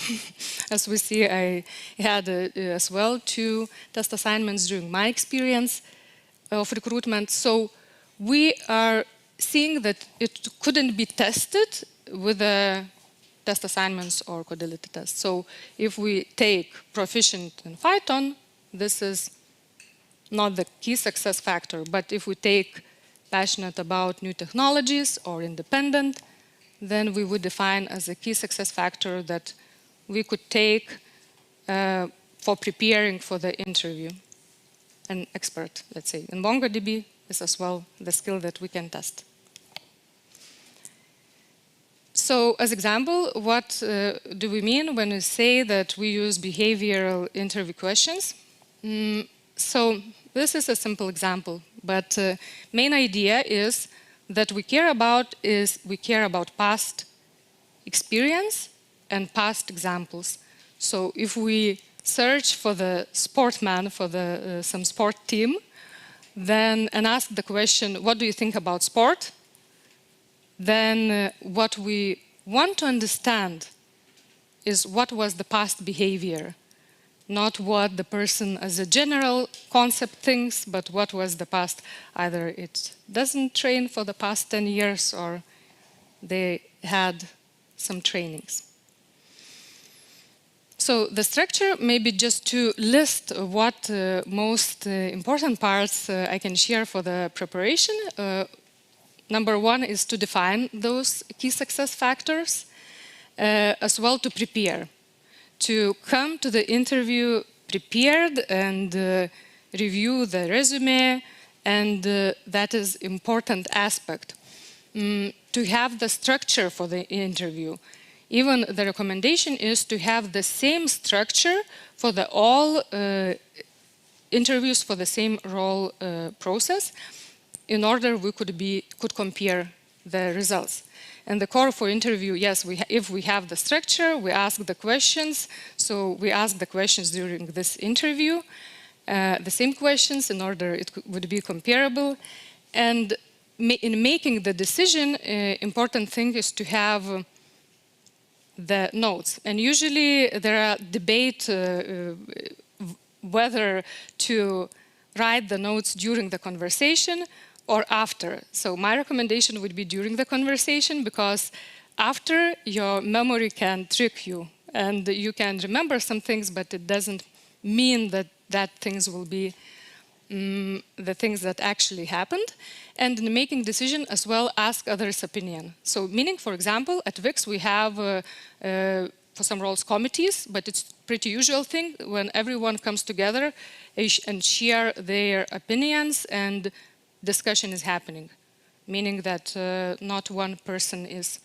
As we see, I had as well 2 test assignments during my experience of recruitment. So we are seeing that it couldn't be tested with the test assignments or Codility tests. So if we take proficient in Python, this is not the key success factor. But if we take passionate about new technologies or independent, then we would define as a key success factor that we could take for preparing for the interview. An expert, let's say. In MongoDB is as well the skill that we can test. So, as example, what do we mean when we say that we use behavioral interview questions? So, this is a simple example, but main idea is that we care about past experience and past examples. So if we search for the sportman for some sport team, then and ask the question, what do you think about sport? Then what we want to understand is what was the past behavior, not what the person as a general concept thinks, but what was the past. Either it doesn't train for the past 10 years or they had some trainings. So the structure may be just to list what most important parts I can share for the preparation. Number 1 is to define those key success factors, as well to prepare. To come to the interview prepared and review the resume, and that is important aspect. To have the structure for the interview. Even the recommendation is to have the same structure for all interviews for the same role process, in order we could compare the results. And the core for interview, yes, if we have the structure, we ask the questions. So we ask the questions during this interview, the same questions in order it would be comparable. And in making the decision, important thing is to have the notes. And usually there are debate whether to write the notes during the conversation or after. So my recommendation would be during the conversation, because after your memory can trick you and you can remember some things, but it doesn't mean that things will be the things that actually happened. And in making decision as well, ask others' opinion. So meaning, for example, at VIX we have for some roles committees, but it's pretty usual thing when everyone comes together and share their opinions and discussion is happening, meaning that not one person is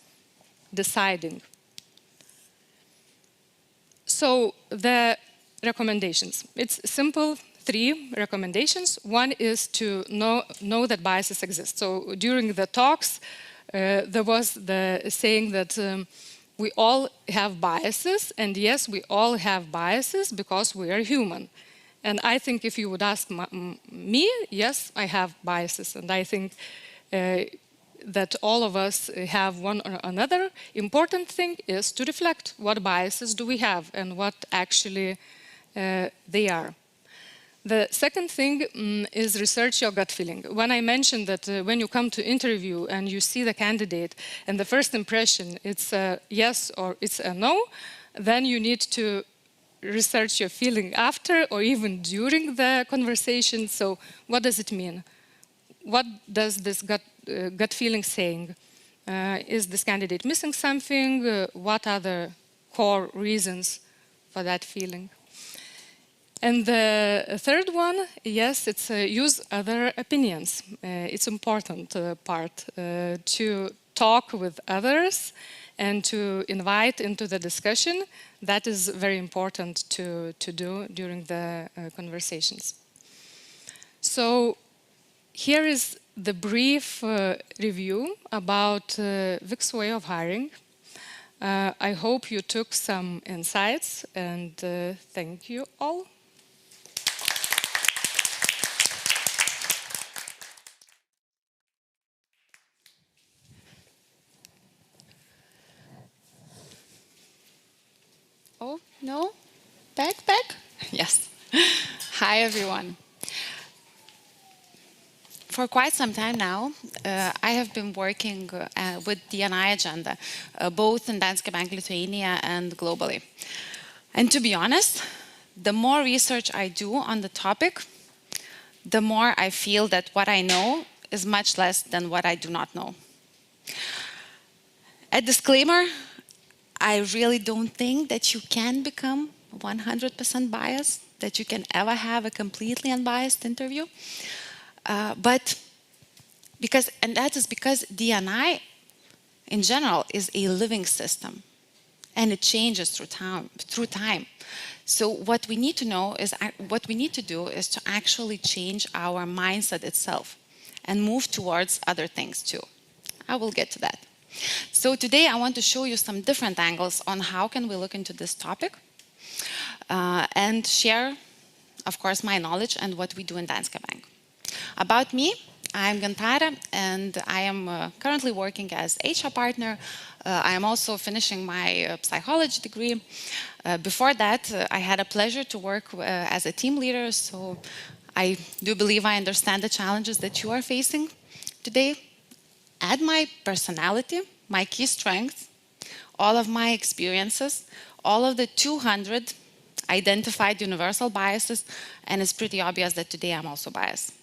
deciding. So the recommendations, it's simple, 3 recommendations. One is to know that biases exist. So during the talks, there was the saying that we all have biases, and yes, we all have biases because we are human. And I think if you would ask me, yes, I have biases. And I think that all of us have one or another. Important thing is to reflect what biases do we have and what actually they are. The second thing is research your gut feeling. When I mentioned that when you come to interview and you see the candidate and the first impression it's a yes or it's a no, then you need to research your feeling after or even during the conversation. So what does it mean? What does this gut feeling saying? Is this candidate missing something? What are the core reasons for that feeling? And the third one, yes, it's use other opinions. It's important part to talk with others and to invite into the discussion. That is very important to do during the conversations. So here is the brief review about Vic's way of hiring. I hope you took some insights, and thank you all. Oh, no? Back? Yes. Hi, everyone. For quite some time now, I have been working with D&I agenda, both in Danske Bank Lithuania and globally. And to be honest, the more research I do on the topic, the more I feel that what I know is much less than what I do not know. A disclaimer, I really don't think that you can become 100% biased, that you can ever have a completely unbiased interview. But that is because D&I in general is a living system and it changes through time. So what we need to do is to actually change our mindset itself and move towards other things too. I will get to that. So today I want to show you some different angles on how can we look into this topic and share, of course, my knowledge and what we do in Danske Bank. About me, I'm Gantara, and I am currently working as HR partner. I am also finishing my psychology degree. Before that, I had a pleasure to work as a team leader, so I do believe I understand the challenges that you are facing today. Add my personality, my key strengths, all of my experiences, all of the 200 identified universal biases, and it's pretty obvious that today I'm also biased.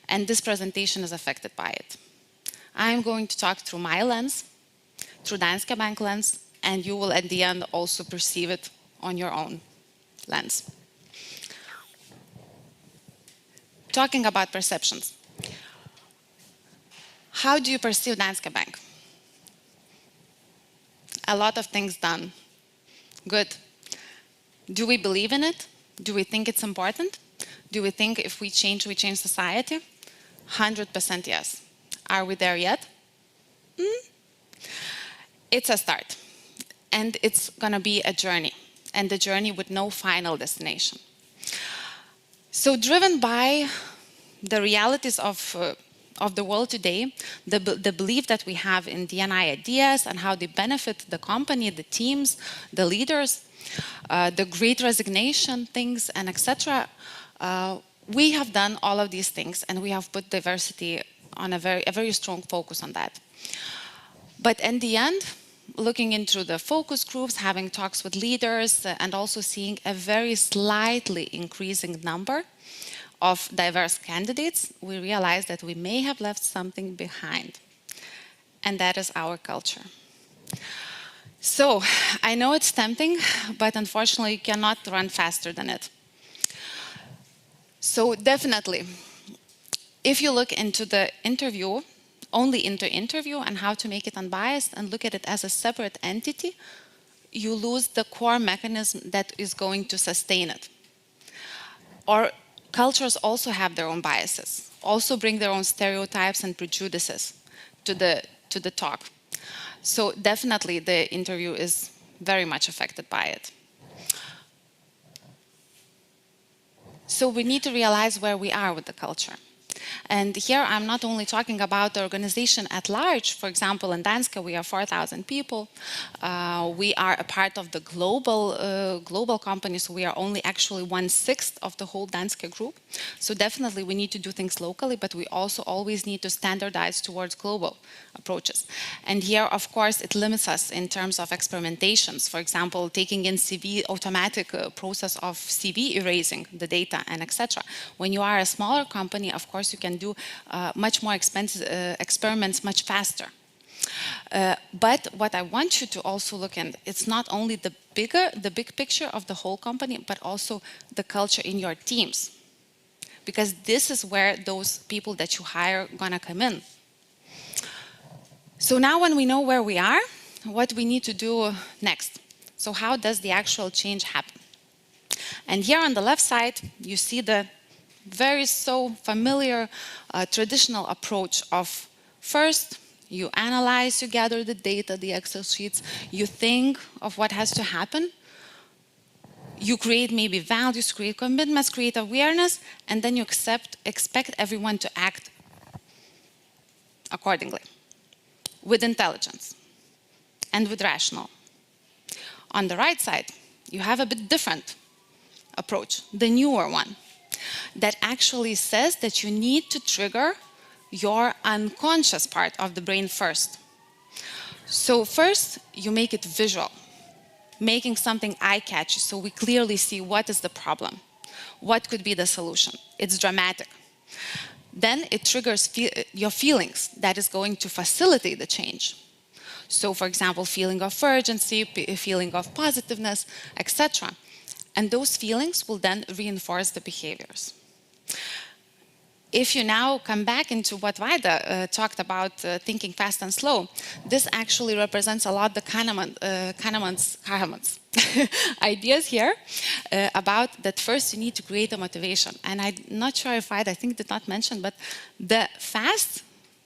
And this presentation is affected by it. I'm going to talk through my lens, through Danske Bank lens, and you will at the end also perceive it on your own lens. Talking about perceptions. How do you perceive Danske Bank? A lot of things done. Good. Do we believe in it? Do we think it's important? Do we think if we change society? 100% yes. Are we there yet? It's a start. And it's going to be a journey. And a journey with no final destination. So driven by the realities of the world today, the belief that we have in D&I ideas and how they benefit the company, the teams, the leaders, the great resignation things, and etc. We have done all of these things, and we have put diversity on a very strong focus on that. But in the end, looking into the focus groups, having talks with leaders, and also seeing a very slightly increasing number of diverse candidates, we realized that we may have left something behind. And that is our culture. So, I know it's tempting, but unfortunately you cannot run faster than it. So definitely, if you look into the interview, only into interview and how to make it unbiased and look at it as a separate entity, you lose the core mechanism that is going to sustain it. Or cultures also have their own biases, also bring their own stereotypes and prejudices to the talk. So definitely the interview is very much affected by it. So we need to realize where we are with the culture. And here I'm not only talking about the organization at large. For example, in Danske, we are 4,000 people. We are a part of the global company, so we are only actually 1/6 of the whole Danske group. So definitely we need to do things locally, but we also always need to standardize towards global approaches. And here, of course, it limits us in terms of experimentations. For example, taking in CV, automatic process of CV erasing the data and etc. When you are a smaller company, of course, you can do much more expensive experiments much faster. But what I want you to also look at, it's not only the big picture of the whole company, but also the culture in your teams. Because this is where those people that you hire are gonna come in. So now when we know where we are, what we need to do next. So how does the actual change happen? And here on the left side, you see the very so familiar traditional approach of first, you analyze, you gather the data, the Excel sheets, you think of what has to happen, you create maybe values, create commitments, create awareness, and then you expect everyone to act accordingly, with intelligence and with rational. On the right side, you have a bit different approach, the newer one, that actually says that you need to trigger your unconscious part of the brain first. So first, you make it visual, making something eye-catchy so we clearly see what is the problem, what could be the solution. It's dramatic. Then it triggers your feelings that is going to facilitate the change. So for example, feeling of urgency, feeling of positiveness, etc. And those feelings will then reinforce the behaviors. If you now come back into what Vaida talked about, thinking fast and slow, this actually represents a lot the Kahneman's ideas here about that first you need to create a motivation. And I'm not sure if I think did not mention, but the fast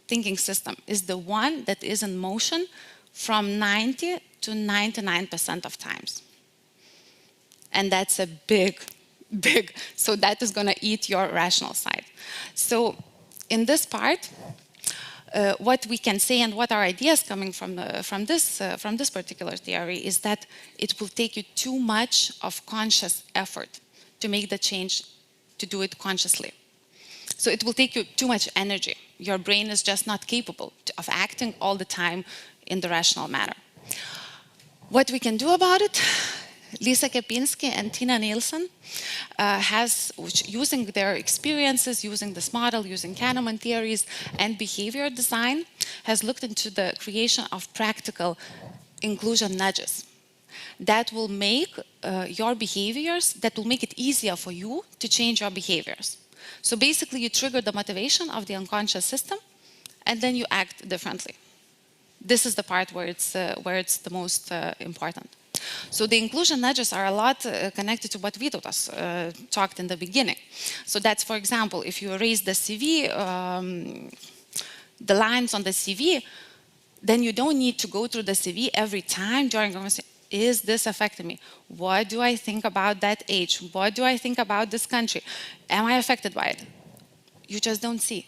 thinking system is the one that is in motion from 90 to 99% of times. And that's a big, so that is going to eat your rational side. So in this part, what we can say and what our ideas coming from this particular theory is that it will take you too much of conscious effort to make the change, to do it consciously. So it will take you too much energy. Your brain is just not capable of acting all the time in the rational manner. What we can do about it, Lisa Kepinski and Tina Nielsen using their experiences, using this model, using Kahneman theories and behavior design, has looked into the creation of practical inclusion nudges that will make your behaviors, that will make it easier for you to change your behaviors. So basically you trigger the motivation of the unconscious system and then you act differently. This is the part where it's the most important. So the inclusion nudges are a lot connected to what Vytautas talked in the beginning. So that's, for example, if you erase the CV, the lines on the CV, then you don't need to go through the CV every time during a conversation. Is this affecting me? What do I think about that age? What do I think about this country? Am I affected by it? You just don't see.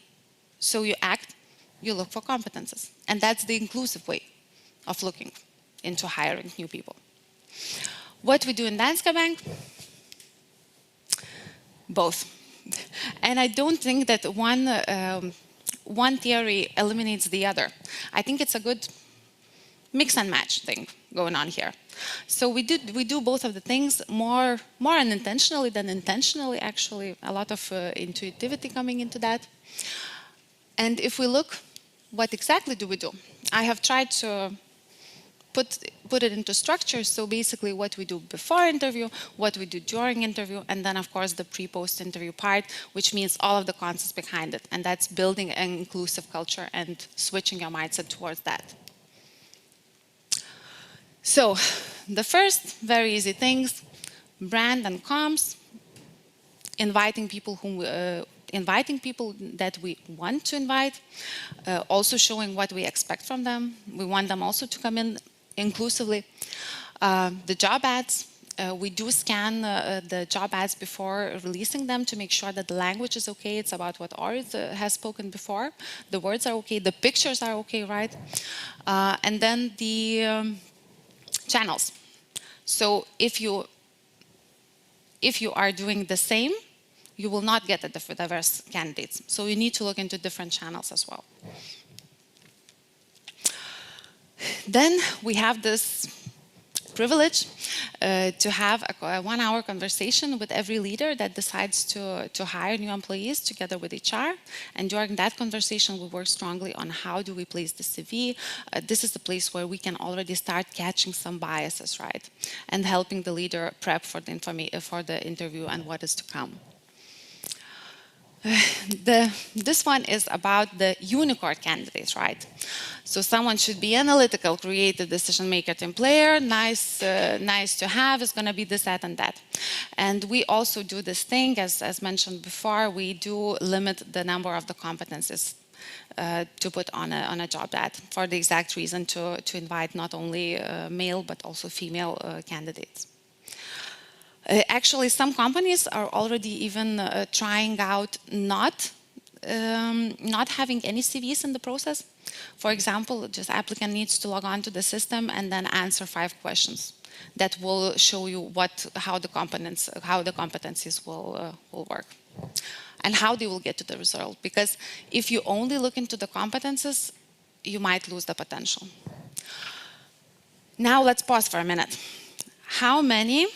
So you act, you look for competences. And that's the inclusive way of looking into hiring new people. What we do in Danske Bank? Both. And I don't think that one theory eliminates the other. I think it's a good mix and match thing going on here. So we do both of the things more unintentionally than intentionally, actually. A lot of intuitivity coming into that. And if we look, what exactly do we do? I have tried to put it into structure. So basically what we do before interview, what we do during interview, and then of course the pre-post interview part, which means all of the concepts behind it. And that's building an inclusive culture and switching your mindset towards that. So the first very easy things, brand and comms, inviting people that we want to invite, also showing what we expect from them. We want them also to come in inclusively. The job ads, We do scan the job ads before releasing them to make sure that the language is okay. It's about what Orit has spoken before. The words are okay, the pictures are okay, right? And then the channels. So if you are doing the same, you will not get the diverse candidates. So you need to look into different channels as well. Then we have this privilege to have a 1-hour conversation with every leader that decides to hire new employees together with HR. And during that conversation, we work strongly on how do we place the CV. This is the place where we can already start catching some biases, right? And helping the leader prep for the interview and what is to come. This one is about the unicorn candidates, right? So someone should be analytical, creative, decision maker, team player, nice to have, is going to be this, that, and that. And we also do this thing, as mentioned before, we do limit the number of the competencies to put on a job ad for the exact reason to invite not only male but also female candidates. Actually, some companies are already even trying out not having any CVs in the process. For example, just applicant needs to log on to the system and then answer 5 questions that will show you how the competencies will work and how they will get to the result. Because if you only look into the competences, you might lose the potential. Now let's pause for a minute. How many,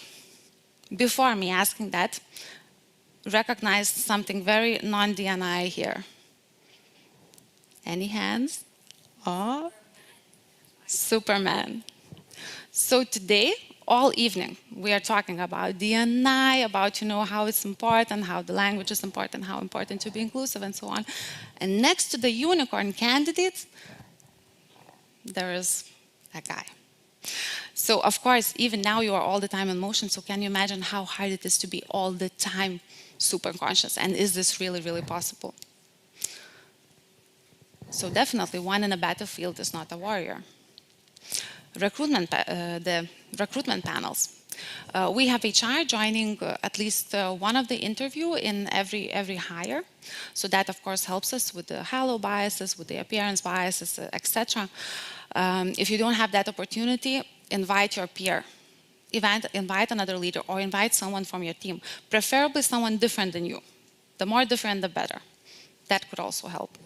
before me asking that, recognized something very non-DNI here? Any hands? Oh, Superman. So today, all evening, we are talking about DNI, about how it's important, how the language is important, how important to be inclusive, and so on. And next to the unicorn candidates, there is a guy. So of course, even now you are all the time in motion, so can you imagine how hard it is to be all the time super conscious? And is this really, really possible? So definitely, one in a battlefield is not a warrior. The recruitment panels. We have HR joining at least one of the interview in every hire. So that, of course, helps us with the halo biases, with the appearance biases, etc. If you don't have that opportunity, invite your peer. Invite another leader or invite someone from your team, preferably someone different than you. The more different, the better. That could also help.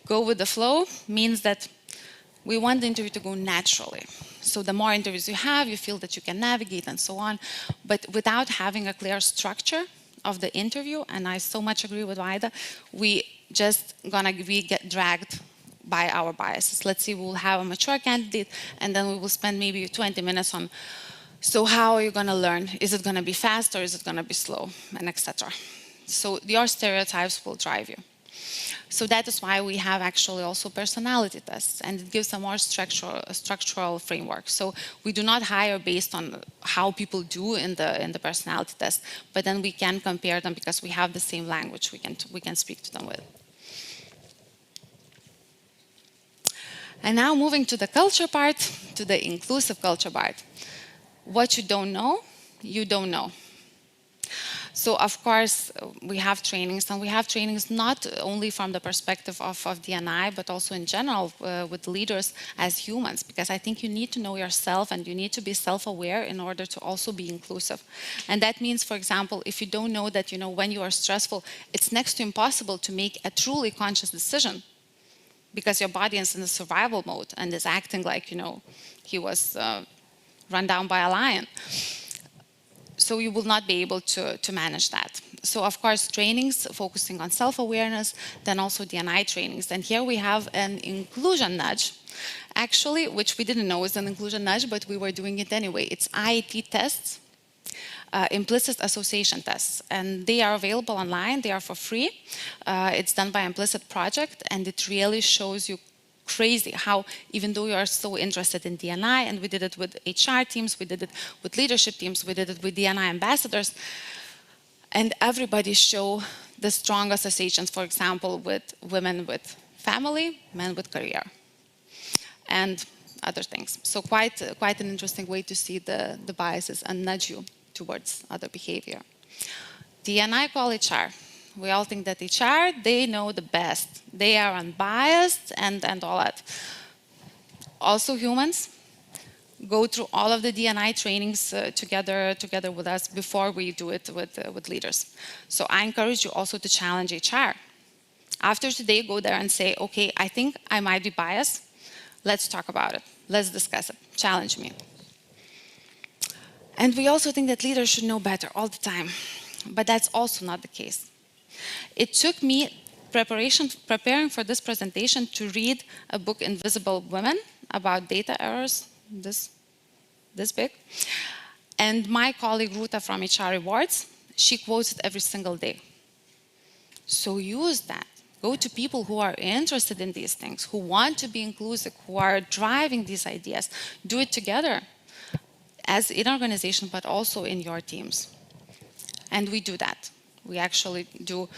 Go with the flow means that we want the interview to go naturally. So the more interviews you have, you feel that you can navigate and so on. But without having a clear structure of the interview, and I so much agree with Vaida, we get dragged by our biases. Let's see, we'll have a mature candidate, and then we will spend maybe 20 minutes on, so how are you going to learn? Is it going to be fast or is it going to be slow, and etc. So your stereotypes will drive you. So that is why we have actually also personality tests, and it gives a more structural framework. So we do not hire based on how people do in the personality test, but then we can compare them because we have the same language we can speak to them with. And now moving to the culture part, to the inclusive culture part. What you don't know, you don't know. So of course, we have trainings, and we have trainings not only from the perspective of DNI, but also in general with leaders as humans, because I think you need to know yourself and you need to be self-aware in order to also be inclusive. And that means, for example, if you don't know that, when you are stressful, it's next to impossible to make a truly conscious decision, because your body is in a survival mode and is acting like, he was run down by a lion. So you will not be able to manage that. So of course, trainings focusing on self-awareness, then also DNI trainings. And here we have an inclusion nudge, actually, which we didn't know was an inclusion nudge, but we were doing it anyway. It's IAT tests, implicit association tests. And they are available online, they are for free. It's done by Implicit Project, and it really shows you crazy how, even though you are so interested in DNI, and we did it with HR teams, we did it with leadership teams, we did it with DNI ambassadors, and everybody show the strong associations, for example, with women with family, men with career. And other things. So quite an interesting way to see the biases and nudge you towards other behavior. And I call HR. We all think that HR, they know the best. They are unbiased and all that. Also humans go through all of the D&I trainings together with us before we do it with leaders. So I encourage you also to challenge HR. After today, go there and say, okay, I think I might be biased. Let's talk about it. Let's discuss it. Challenge me. And we also think that leaders should know better all the time. But that's also not the case. It took me preparing for this presentation to read a book, Invisible Women, about data errors, this big. And my colleague Ruta from HR Rewards, she quotes it every single day. So use that. Go to people who are interested in these things, who want to be inclusive, who are driving these ideas. Do it together, as in organization, but also in your teams. And we do that. We actually do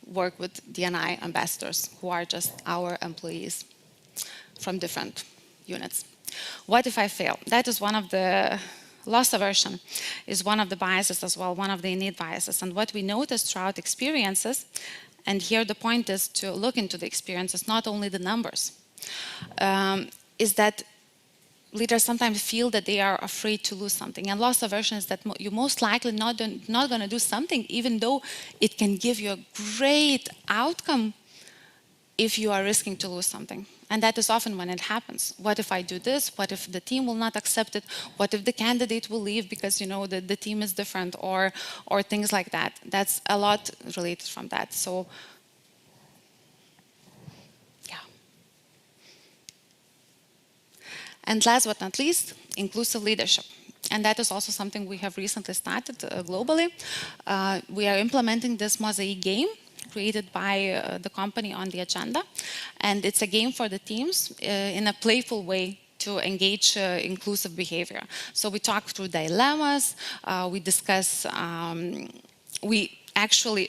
work with D&I ambassadors, who are just our employees from different units. What if I fail? That is one of the loss aversion is one of the biases as well, one of the innate biases. And what we notice throughout experiences, and here the point is to look into the experiences, not only the numbers, is that leaders sometimes feel that they are afraid to lose something. And loss aversion is that you're most likely not going to do something, even though it can give you a great outcome if you are risking to lose something. And that is often when it happens. What if I do this? What if the team will not accept it? What if the candidate will leave because, you know, the team is different, or things like that? That's a lot related from that. So, yeah. And last but not least, inclusive leadership. And that is also something we have recently started globally. We are implementing this mosaic game created by the company on the agenda. And it's a game for the teams in a playful way to engage inclusive behavior. So we talk through dilemmas, we discuss, we actually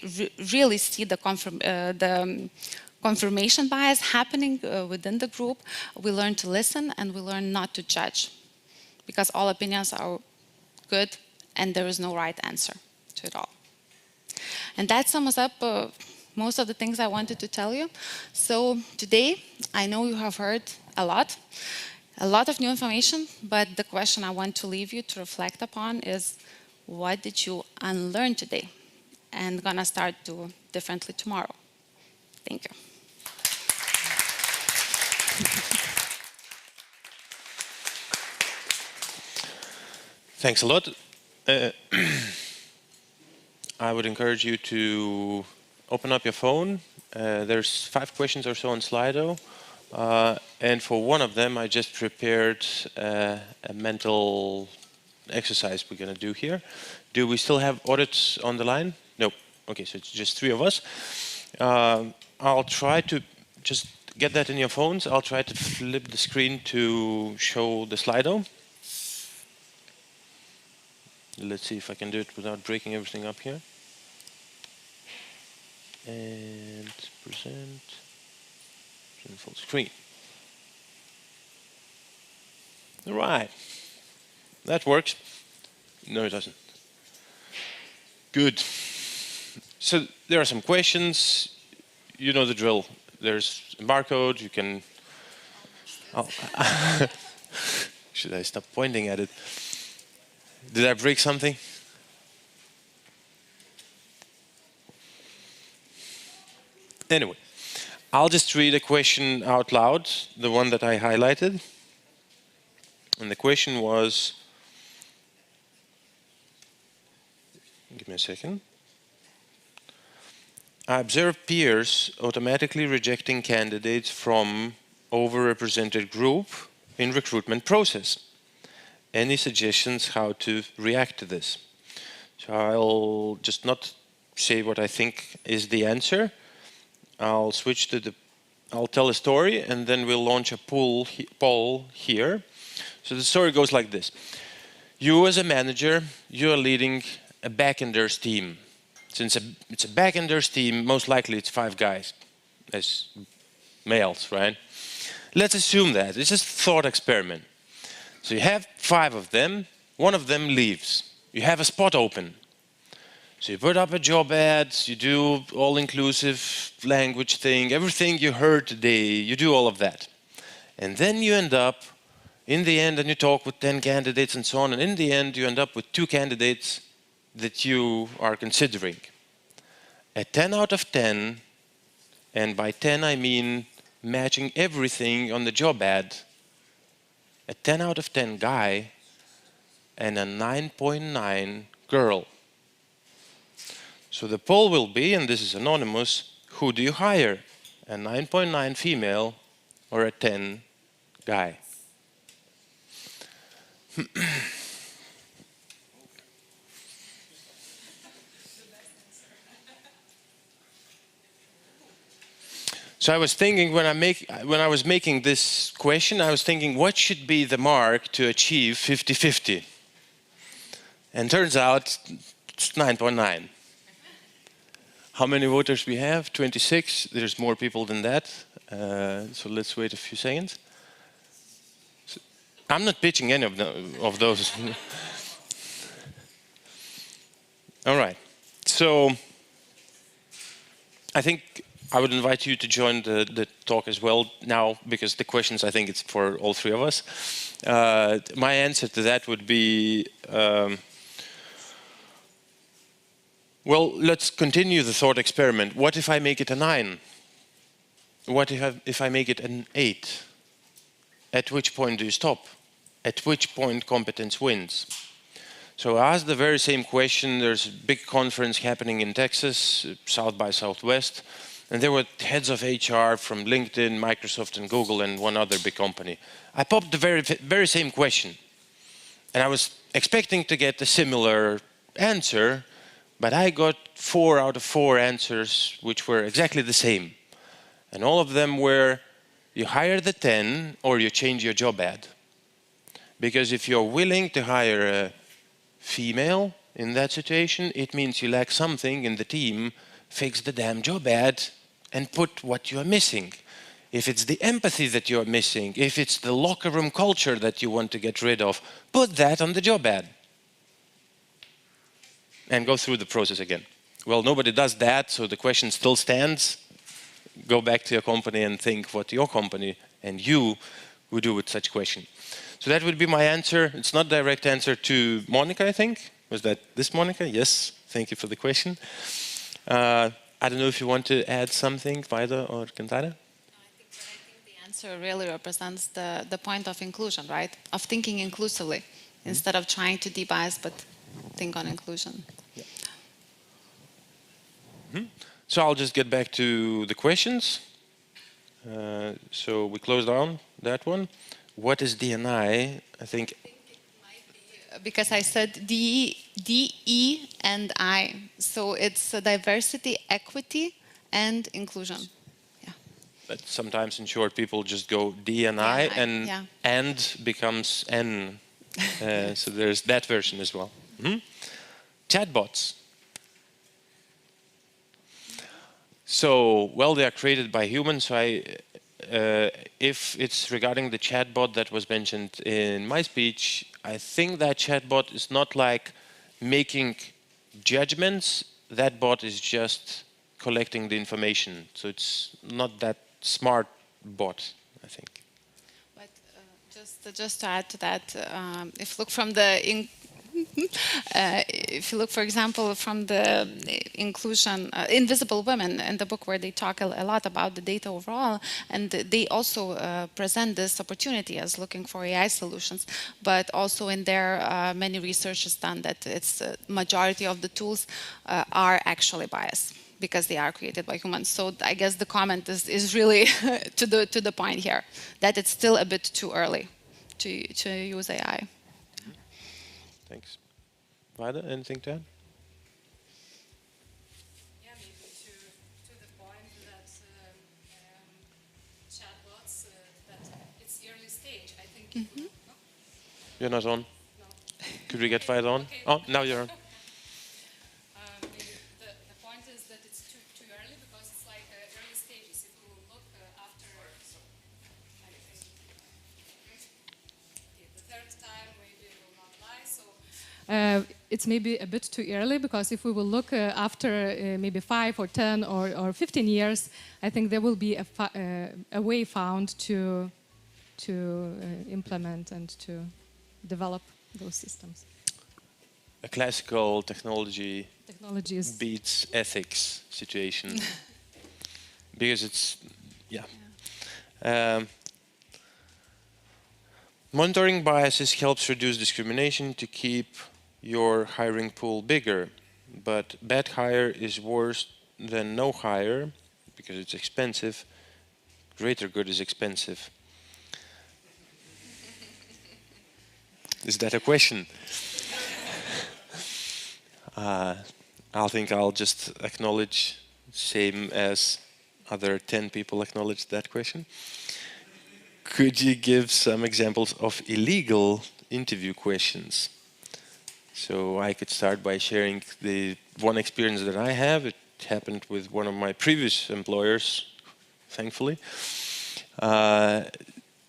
really see the confirmation bias happening within the group. We learn to listen and we learn not to judge, because all opinions are good and there is no right answer to it all. And that sums up most of the things I wanted to tell you. So today, I know you have heard a lot of new information, but the question I want to leave you to reflect upon is, what did you unlearn today? And gonna start to differently tomorrow. Thank you. Thanks a lot. I would encourage you to open up your phone. There's 5 questions or so on Slido. And for one of them, I just prepared a mental exercise we're going to do here. Do we still have audits on the line? No. Okay, so it's just 3 of us. I'll try to just get that in your phones. I'll try to flip the screen to show the Slido. Let's see if I can do it without breaking everything up here. And present full screen. All right, that works. No, it doesn't. Good. So there are some questions. You know the drill. There's a barcode. You can. Oh. Should I stop pointing at it? Did I break something? Anyway, I'll just read a question out loud, the one that I highlighted. And the question was, give me a second. I observe peers automatically rejecting candidates from overrepresented group in recruitment process. Any suggestions how to react to this? So I'll just not say what I think is the answer. I'll switch to I'll tell a story and then we'll launch a poll here. So the story goes like this. You as a manager, you are leading a backenders team. Since it's a backenders team, most likely it's 5 guys as males, right? let's assume that. It's just a thought experiment. So you have 5 of them, one of them leaves. You have a spot open. So you put up a job ad, you do all-inclusive language thing, everything you heard today, you do all of that. And then you end up, in the end, and you talk with 10 candidates and so on, and in the end you end up with 2 candidates that you are considering. A 10 out of 10, and by 10 I mean matching everything on the job ad, a 10 out of 10 guy and a 9.9 girl. So the poll will be, and this is anonymous, who do you hire? A 9.9 female or a 10 guy? So I was thinking when I was making this question, I was thinking what should be the mark to achieve 50-50? And turns out it's 9.9. How many voters we have? 26. There's more people than that. So let's wait a few seconds. I'm not pitching any of those. All right. So I think I would invite you to join the talk as well now, because the questions, I think it's for all 3 of us. My answer to that would be, well, let's continue the thought experiment. What if I make it a 9? What if I make it an 8? At which point do you stop? At which point competence wins? So I asked the very same question. There's a big conference happening in Texas, South by Southwest. And there were heads of HR from LinkedIn, Microsoft, and Google, and one other big company. I popped the very same question. And I was expecting to get a similar answer, but I got 4 out of 4 answers which were exactly the same. And all of them were, you hire the 10 or you change your job ad. Because if you're willing to hire a female in that situation, it means you lack something in the team. Fix the damn job ad and put what you are missing. If it's the empathy that you are missing, if it's the locker room culture that you want to get rid of, put that on the job ad. And go through the process again. Well, nobody does that, so the question still stands. Go back to your company and think what your company and you would do with such question. So that would be my answer. It's not a direct answer to Monica, I think. Was that this Monica? Yes, thank you for the question. I don't know if you want to add something, Vaida or Kantara? I think the answer really represents the point of inclusion, right? Of thinking inclusively, instead of trying to de-bias, but think on inclusion. Yeah. So I'll just get back to the questions. So we close down that one. What is D&I? I think it might be because I said D, E, and I. So it's diversity, equity, and inclusion. Yeah. But sometimes in short, people just go D and I, and yeah. and becomes N. So there's that version as well. Chatbots. So, well, they are created by humans. So if it's regarding the chatbot that was mentioned in my speech, I think that chatbot is not like making judgments. That bot is just collecting the information. So it's not that smart bot, I think. But just to add to that, if you look from the if you look, for example, from the inclusion, Invisible Women in the book, where they talk a lot about the data overall, and they also present this opportunity as looking for AI solutions, but also in there, many research is done that it's majority of the tools are actually biased because they are created by humans. So I guess the comment is really to the point here, that it's still a bit too early to use AI. Thanks. Vaida, anything to add? Yeah, maybe to the point that chatbots, that it's early stage. I think. No? You're not on? No. Could we get Vaida on? Okay. Oh, now you're on. Maybe the point is that it's too early because it's like early stages. If we will look after It's maybe a bit too early, because if we will look after maybe 5 or 10 or 15 years, I think there will be a way found to implement and to develop those systems. A classical technology Technologies beats ethics situation. Because it's, yeah. Monitoring biases helps reduce discrimination to keep your hiring pool bigger, but bad hire is worse than no hire because it's expensive. Greater good is expensive. Is that a question? I think I'll just acknowledge, same as other 10 people acknowledged that question. Could you give some examples of illegal interview questions? So I could start by sharing the one experience that I have. It happened with one of my previous employers, thankfully.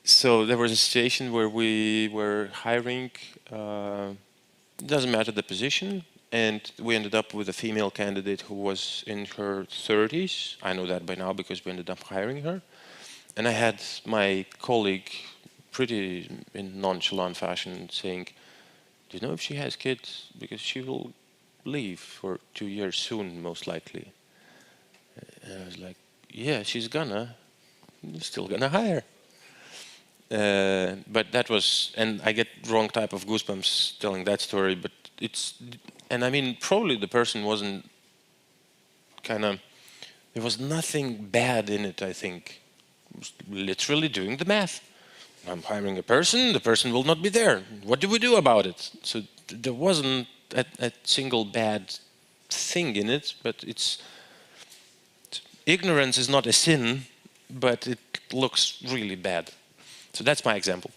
So there was a situation where we were hiring, doesn't matter the position, and we ended up with a female candidate who was in her 30s. I know that by now because we ended up hiring her. And I had my colleague pretty in nonchalant fashion saying, do you know if she has kids? Because she will leave for 2 years soon, most likely. And I was like, yeah, she's gonna. You're still gonna hire. But that was, and I get wrong type of goosebumps telling that story, but it's, and I mean, probably the person wasn't there was nothing bad in it, I think. It was literally doing the math. I'm hiring a person, the person will not be there. What do we do about it? So there wasn't a single bad thing in it, but ignorance is not a sin, but it looks really bad. So that's my example.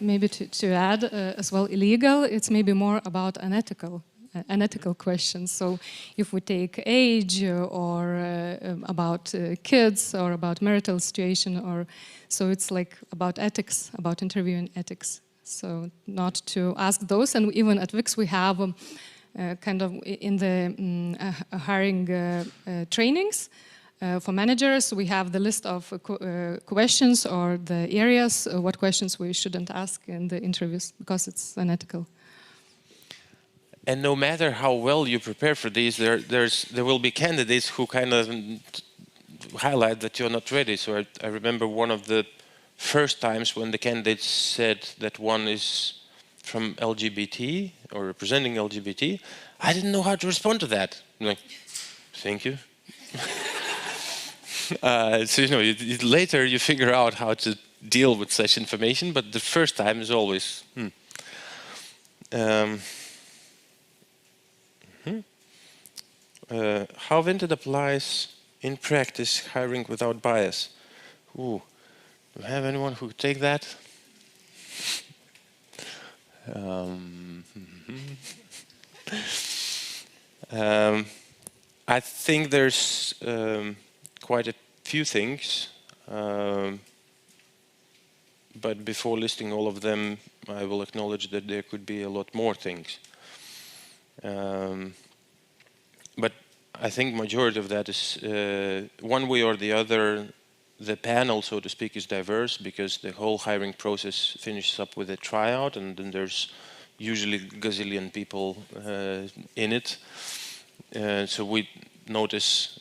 maybe to add as well, illegal, it's maybe more about unethical questions. So if we take age or about kids or about marital situation, or so it's like about ethics, about interviewing ethics. So not to ask those. And even at VIX we have kind of in the hiring trainings for managers, we have the list of questions or the areas, what questions we shouldn't ask in the interviews because it's unethical. And no matter how well you prepare for these, there will be candidates who kind of highlight that you're not ready. So I remember one of the first times when the candidates said that one is from LGBT or representing LGBT, I didn't know how to respond to that. I'm like, thank you. So later you figure out how to deal with such information, but the first time is always. How Vinted applies in practice hiring without bias. Ooh, do I have anyone who could take that? I think there's quite a few things, but before listing all of them, I will acknowledge that there could be a lot more things. But I think majority of that is one way or the other, the panel, so to speak, is diverse because the whole hiring process finishes up with a tryout, and then there's usually gazillion people in it. So we notice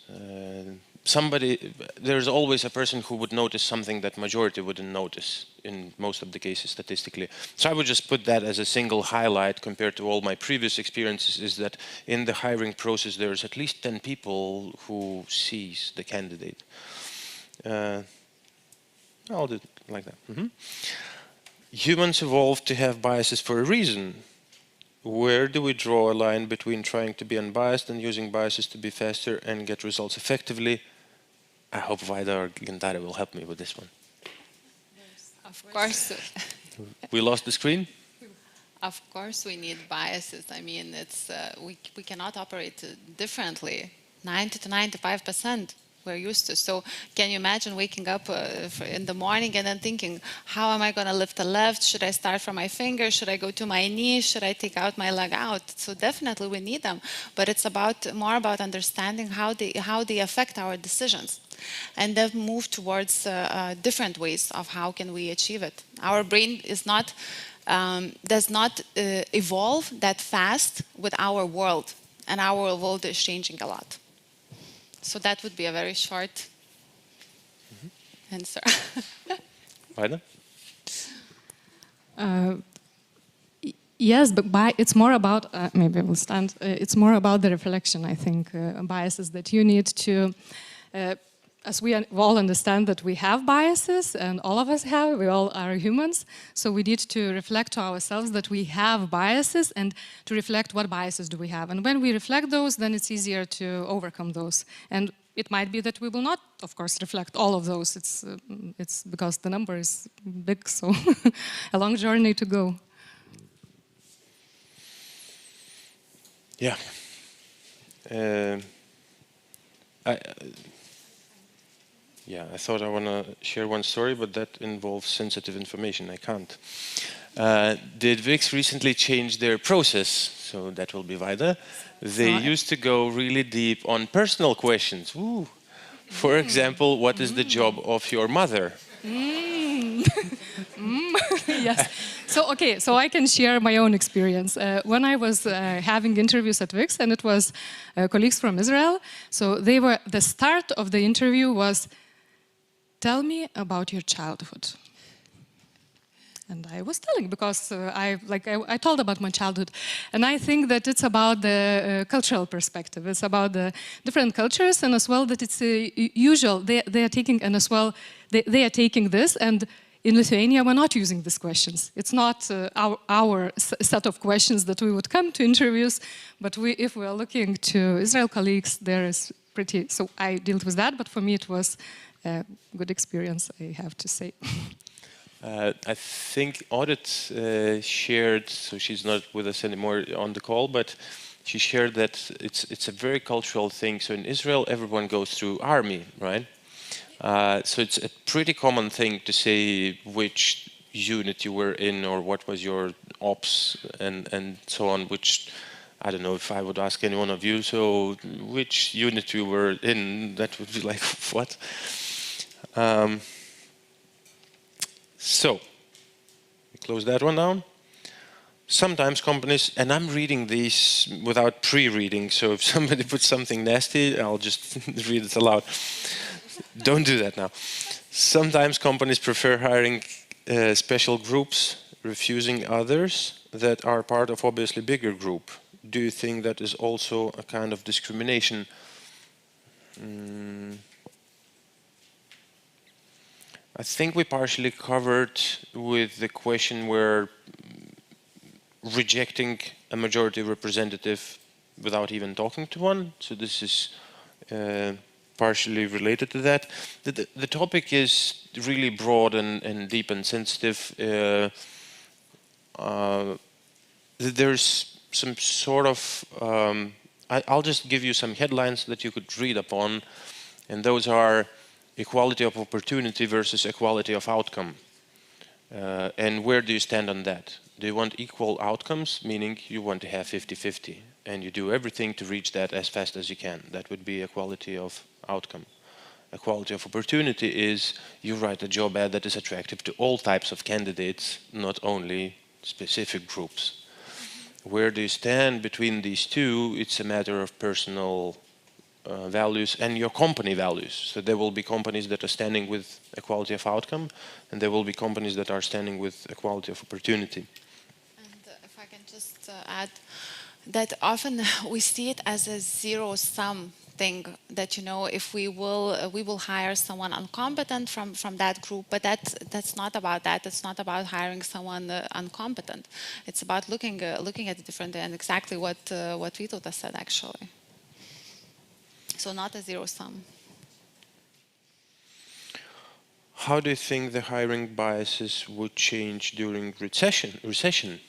there's always a person who would notice something that majority wouldn't notice in most of the cases statistically. So I would just put that as a single highlight compared to all my previous experiences, is that in the hiring process there's at least 10 people who sees the candidate. I'll do it like that. Humans evolved to have biases for a reason. Where do we draw a line between trying to be unbiased and using biases to be faster and get results effectively? I hope Vaida or Gintare will help me with this one. Of course. We lost the screen? Of course we need biases. I mean, it's we cannot operate differently. 90 to 95%. we're used to. So can you imagine waking up in the morning and then thinking, how am I going to lift a left? Should I start from my finger? Should I go to my knee? Should I take out my leg out? So definitely we need them, but it's more about understanding how they affect our decisions, and then move towards different ways of how can we achieve it. Our brain does not evolve that fast with our world, and our world is changing a lot. So that would be a very short answer. Vaida? Yes, but it's more about, maybe we'll stand, it's more about the reflection, I think, biases that you need to, as we all understand that we have biases, and all of us have, we all are humans, so we need to reflect to ourselves that we have biases, and to reflect what biases do we have. And when we reflect those, then it's easier to overcome those. And it might be that we will not, of course, reflect all of those. It's because the number is big, so a long journey to go. Yeah. I thought I want to share one story, but that involves sensitive information. I can't. Did VIX recently change their process? So that will be Vaida. They used to go really deep on personal questions. Ooh. For example, what is the job of your mother? Yes. So I can share my own experience. When I was having interviews at VIX, and it was colleagues from Israel, so the start of the interview was, tell me about your childhood. And I was telling, because I told about my childhood. And I think that it's about the cultural perspective. It's about the different cultures, and as well that it's usual. They are taking, and as well, they are taking this, and in Lithuania, we're not using these questions. It's not our set of questions that we would come to interviews, but if we are looking to Israel colleagues, there is pretty, so I dealt with that, but for me it was a good experience, I have to say. I think Audit shared, so she's not with us anymore on the call, but she shared that it's a very cultural thing. So in Israel, everyone goes through army, right? So it's a pretty common thing to say which unit you were in or what was your ops and so on, which I don't know if I would ask any one of you, so which unit you were in, that would be like, what? So, we close that one down. Sometimes companies, and I'm reading these without pre-reading, so if somebody puts something nasty, I'll just read it aloud. Don't do that now. Sometimes companies prefer hiring special groups, refusing others that are part of obviously bigger group. Do you think that is also a kind of discrimination? I think we partially covered with the question where rejecting a majority representative without even talking to one. So this is partially related to that. The topic is really broad and deep and sensitive. There's some sort of, I'll just give you some headlines that you could read upon, and those are equality of opportunity versus equality of outcome. And where do you stand on that? Do you want equal outcomes, meaning you want to have 50-50, and you do everything to reach that as fast as you can? That would be equality of outcome. Equality of opportunity is you write a job ad that is attractive to all types of candidates, not only specific groups. Where do you stand between these two? It's a matter of personal values and your company values. So there will be companies that are standing with equality of outcome, and there will be companies that are standing with equality of opportunity. And if I can just add that often we see it as a zero-sum thing, that, you know, if we will hire someone incompetent from that group, but that's not about that. It's not about hiring someone incompetent. It's about looking at the different, and exactly what Vytautas said actually. So not a zero-sum. How do you think the hiring biases would change during recession?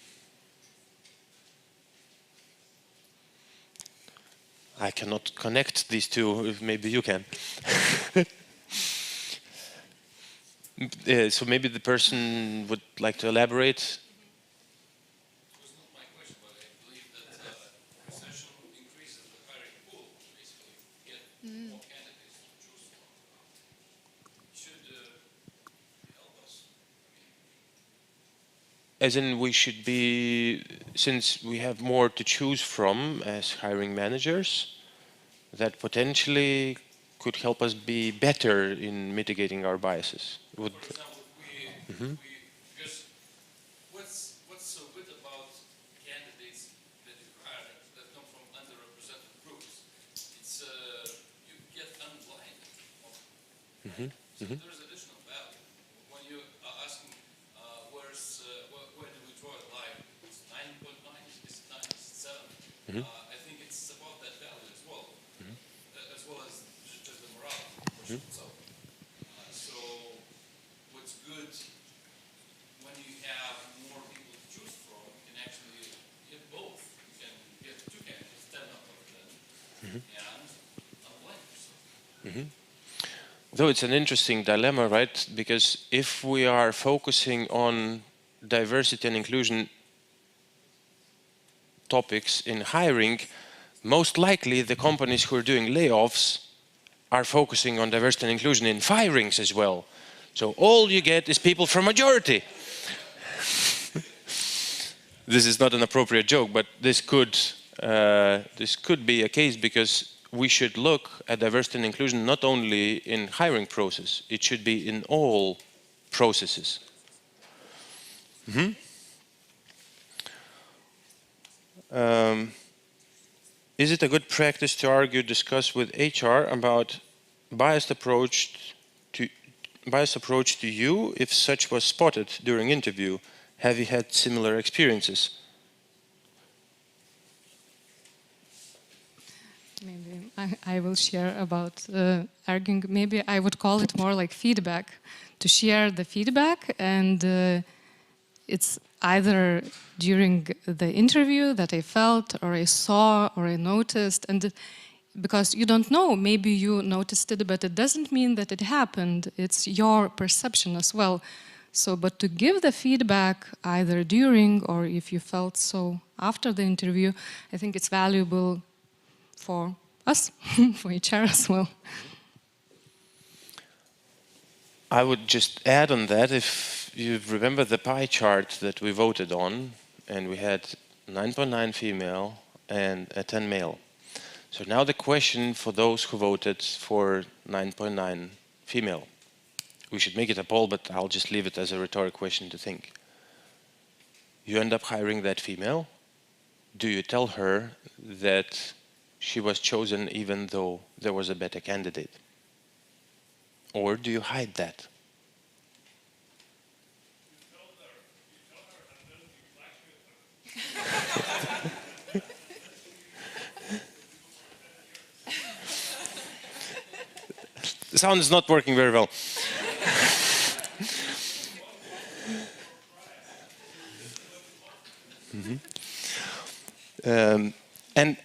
I cannot connect these two, maybe you can. So maybe the person would like to elaborate. As in, we should be, since we have more to choose from as hiring managers, that potentially could help us be better in mitigating our biases. Would, for example, because what's so good about candidates that you hire that come from underrepresented groups? It's you get unblind. So there's additional value when you are asking where do we draw the line? It's 9.9, is it 9, is it 7? I think it's about that value as well, as just the morale portion itself. So what's good when you have more people to choose from, you can actually get both. You can get two candidates, 10 out of 10, and unblind yourself. Though it's an interesting dilemma, right? Because if we are focusing on diversity and inclusion topics in hiring, most likely the companies who are doing layoffs are focusing on diversity and inclusion in firings as well. So all you get is people from majority. This is not an appropriate joke, but this could be a case, because we should look at diversity and inclusion not only in hiring process, it should be in all processes. Is it a good practice to argue, discuss with HR about biased approach to you if such was spotted during interview? Have you had similar experiences? Maybe I will share about arguing. Maybe I would call it more like feedback, to share the feedback, and it's either during the interview that I felt or I saw or I noticed, and because you don't know, maybe you noticed it, but it doesn't mean that it happened. It's your perception as well. So, but to give the feedback either during or if you felt so after the interview, I think it's valuable for us, for HR as well. I would just add on that, if you remember the pie chart that we voted on, and we had 9.9 female and a 10 male. So now the question for those who voted for 9.9 female. We should make it a poll, but I'll just leave it as a rhetoric question to think. You end up hiring that female. Do you tell her that she was chosen even though there was a better candidate? Or do you hide that? The sound is not working very well. And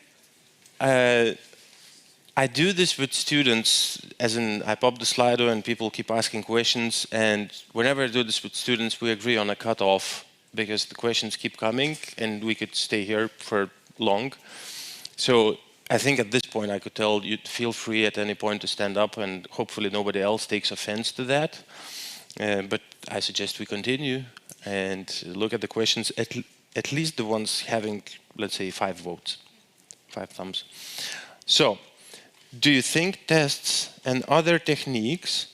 I do this with students, as in I pop the Slido and people keep asking questions, and whenever I do this with students, we agree on a cutoff, because the questions keep coming and we could stay here for long. So I think at this point I could tell you to feel free at any point to stand up, and hopefully nobody else takes offense to that. But I suggest we continue and look at the questions, at least the ones having, let's say, 5 votes, 5 thumbs. So, do you think tests and other techniques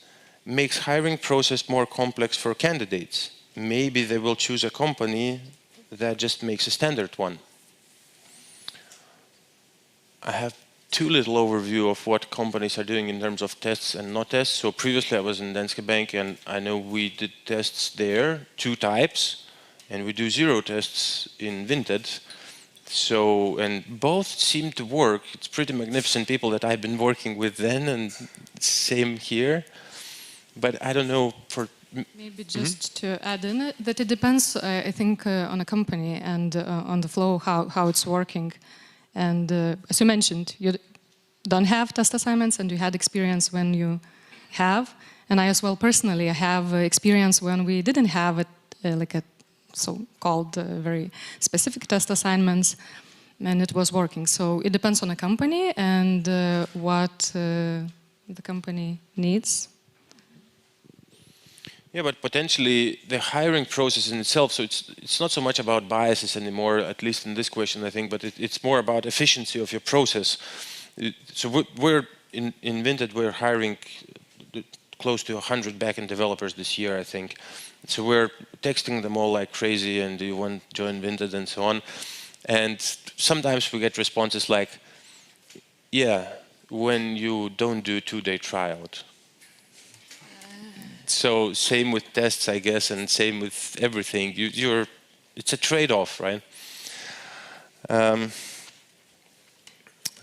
makes hiring process more complex for candidates? Maybe they will choose a company that just makes a standard one. I have too little overview of what companies are doing in terms of tests and not tests. So previously I was in Danske Bank, and I know we did tests there, 2 types, and we do 0 tests in Vinted. So, and both seem to work. It's pretty magnificent people that I've been working with then, and same here. But I don't know for... Maybe just to add in it, that it depends, I think, on a company and on the flow, how it's working. And as you mentioned, don't have test assignments and you had experience when you have. And I as well personally have experience when we didn't have like a so-called very specific test assignments, and it was working. So it depends on the company and what the company needs. Yeah, but potentially the hiring process in itself, so it's not so much about biases anymore, at least in this question, I think, but it's more about efficiency of your process. So we're in Vinted, we're hiring close to 100 backend developers this year, I think. So we're texting them all like crazy, and do you want to join Vinted and so on. And sometimes we get responses like, yeah, when you don't do 2-day tryout. So same with tests, I guess, and same with everything. It's a trade-off, right?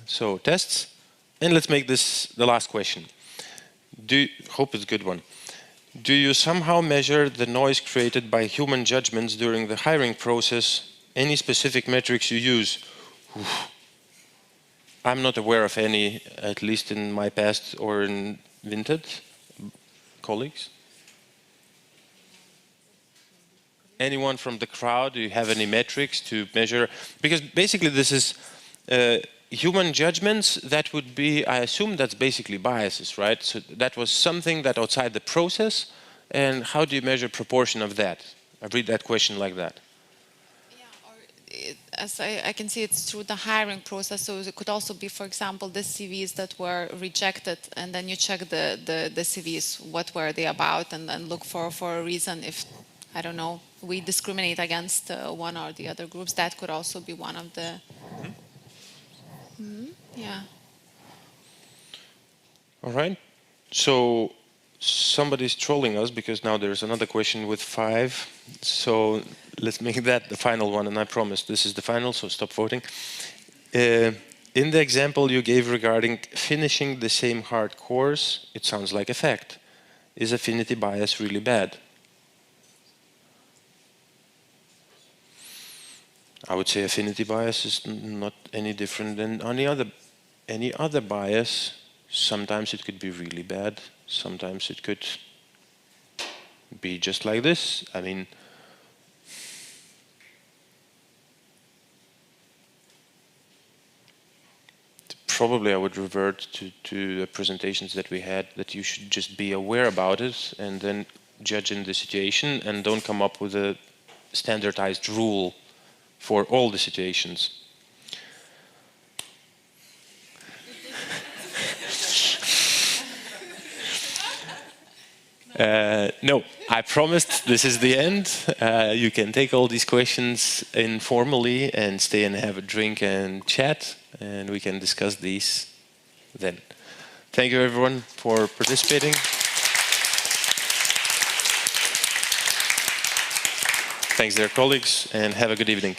So tests, and let's make this the last question. Hope it's a good one. Do you somehow measure the noise created by human judgments during the hiring process? Any specific metrics you use? I'm not aware of any, at least in my past or in Vinted. Colleagues? Anyone from the crowd, do you have any metrics to measure? Because basically this is human judgments, that would be, I assume that's basically biases, right? So that was something that outside the process, and how do you measure proportion of that? I read that question like that. Yeah, or as I can see, it's through the hiring process, so it could also be, for example, the CVs that were rejected, and then you check the CVs, what were they about, and then look for a reason if, I don't know, we discriminate against one or the other groups. That could also be one of the... Yeah. All right. So somebody's trolling us because now there's another question with 5. So let's make that the final one. And I promise this is the final, so stop voting. In the example you gave regarding finishing the same hard course, it sounds like a fact. Is affinity bias really bad? I would say affinity bias is not any different than any other bias. Sometimes it could be really bad. Sometimes it could be just like this. I mean, probably I would revert to the presentations that we had, that you should just be aware about it and then judge in the situation, and don't come up with a standardized rule for all the situations. No, I promised this is the end. You can take all these questions informally and stay and have a drink and chat, and we can discuss these then. Thank you everyone for participating. Thanks dear colleagues, and have a good evening.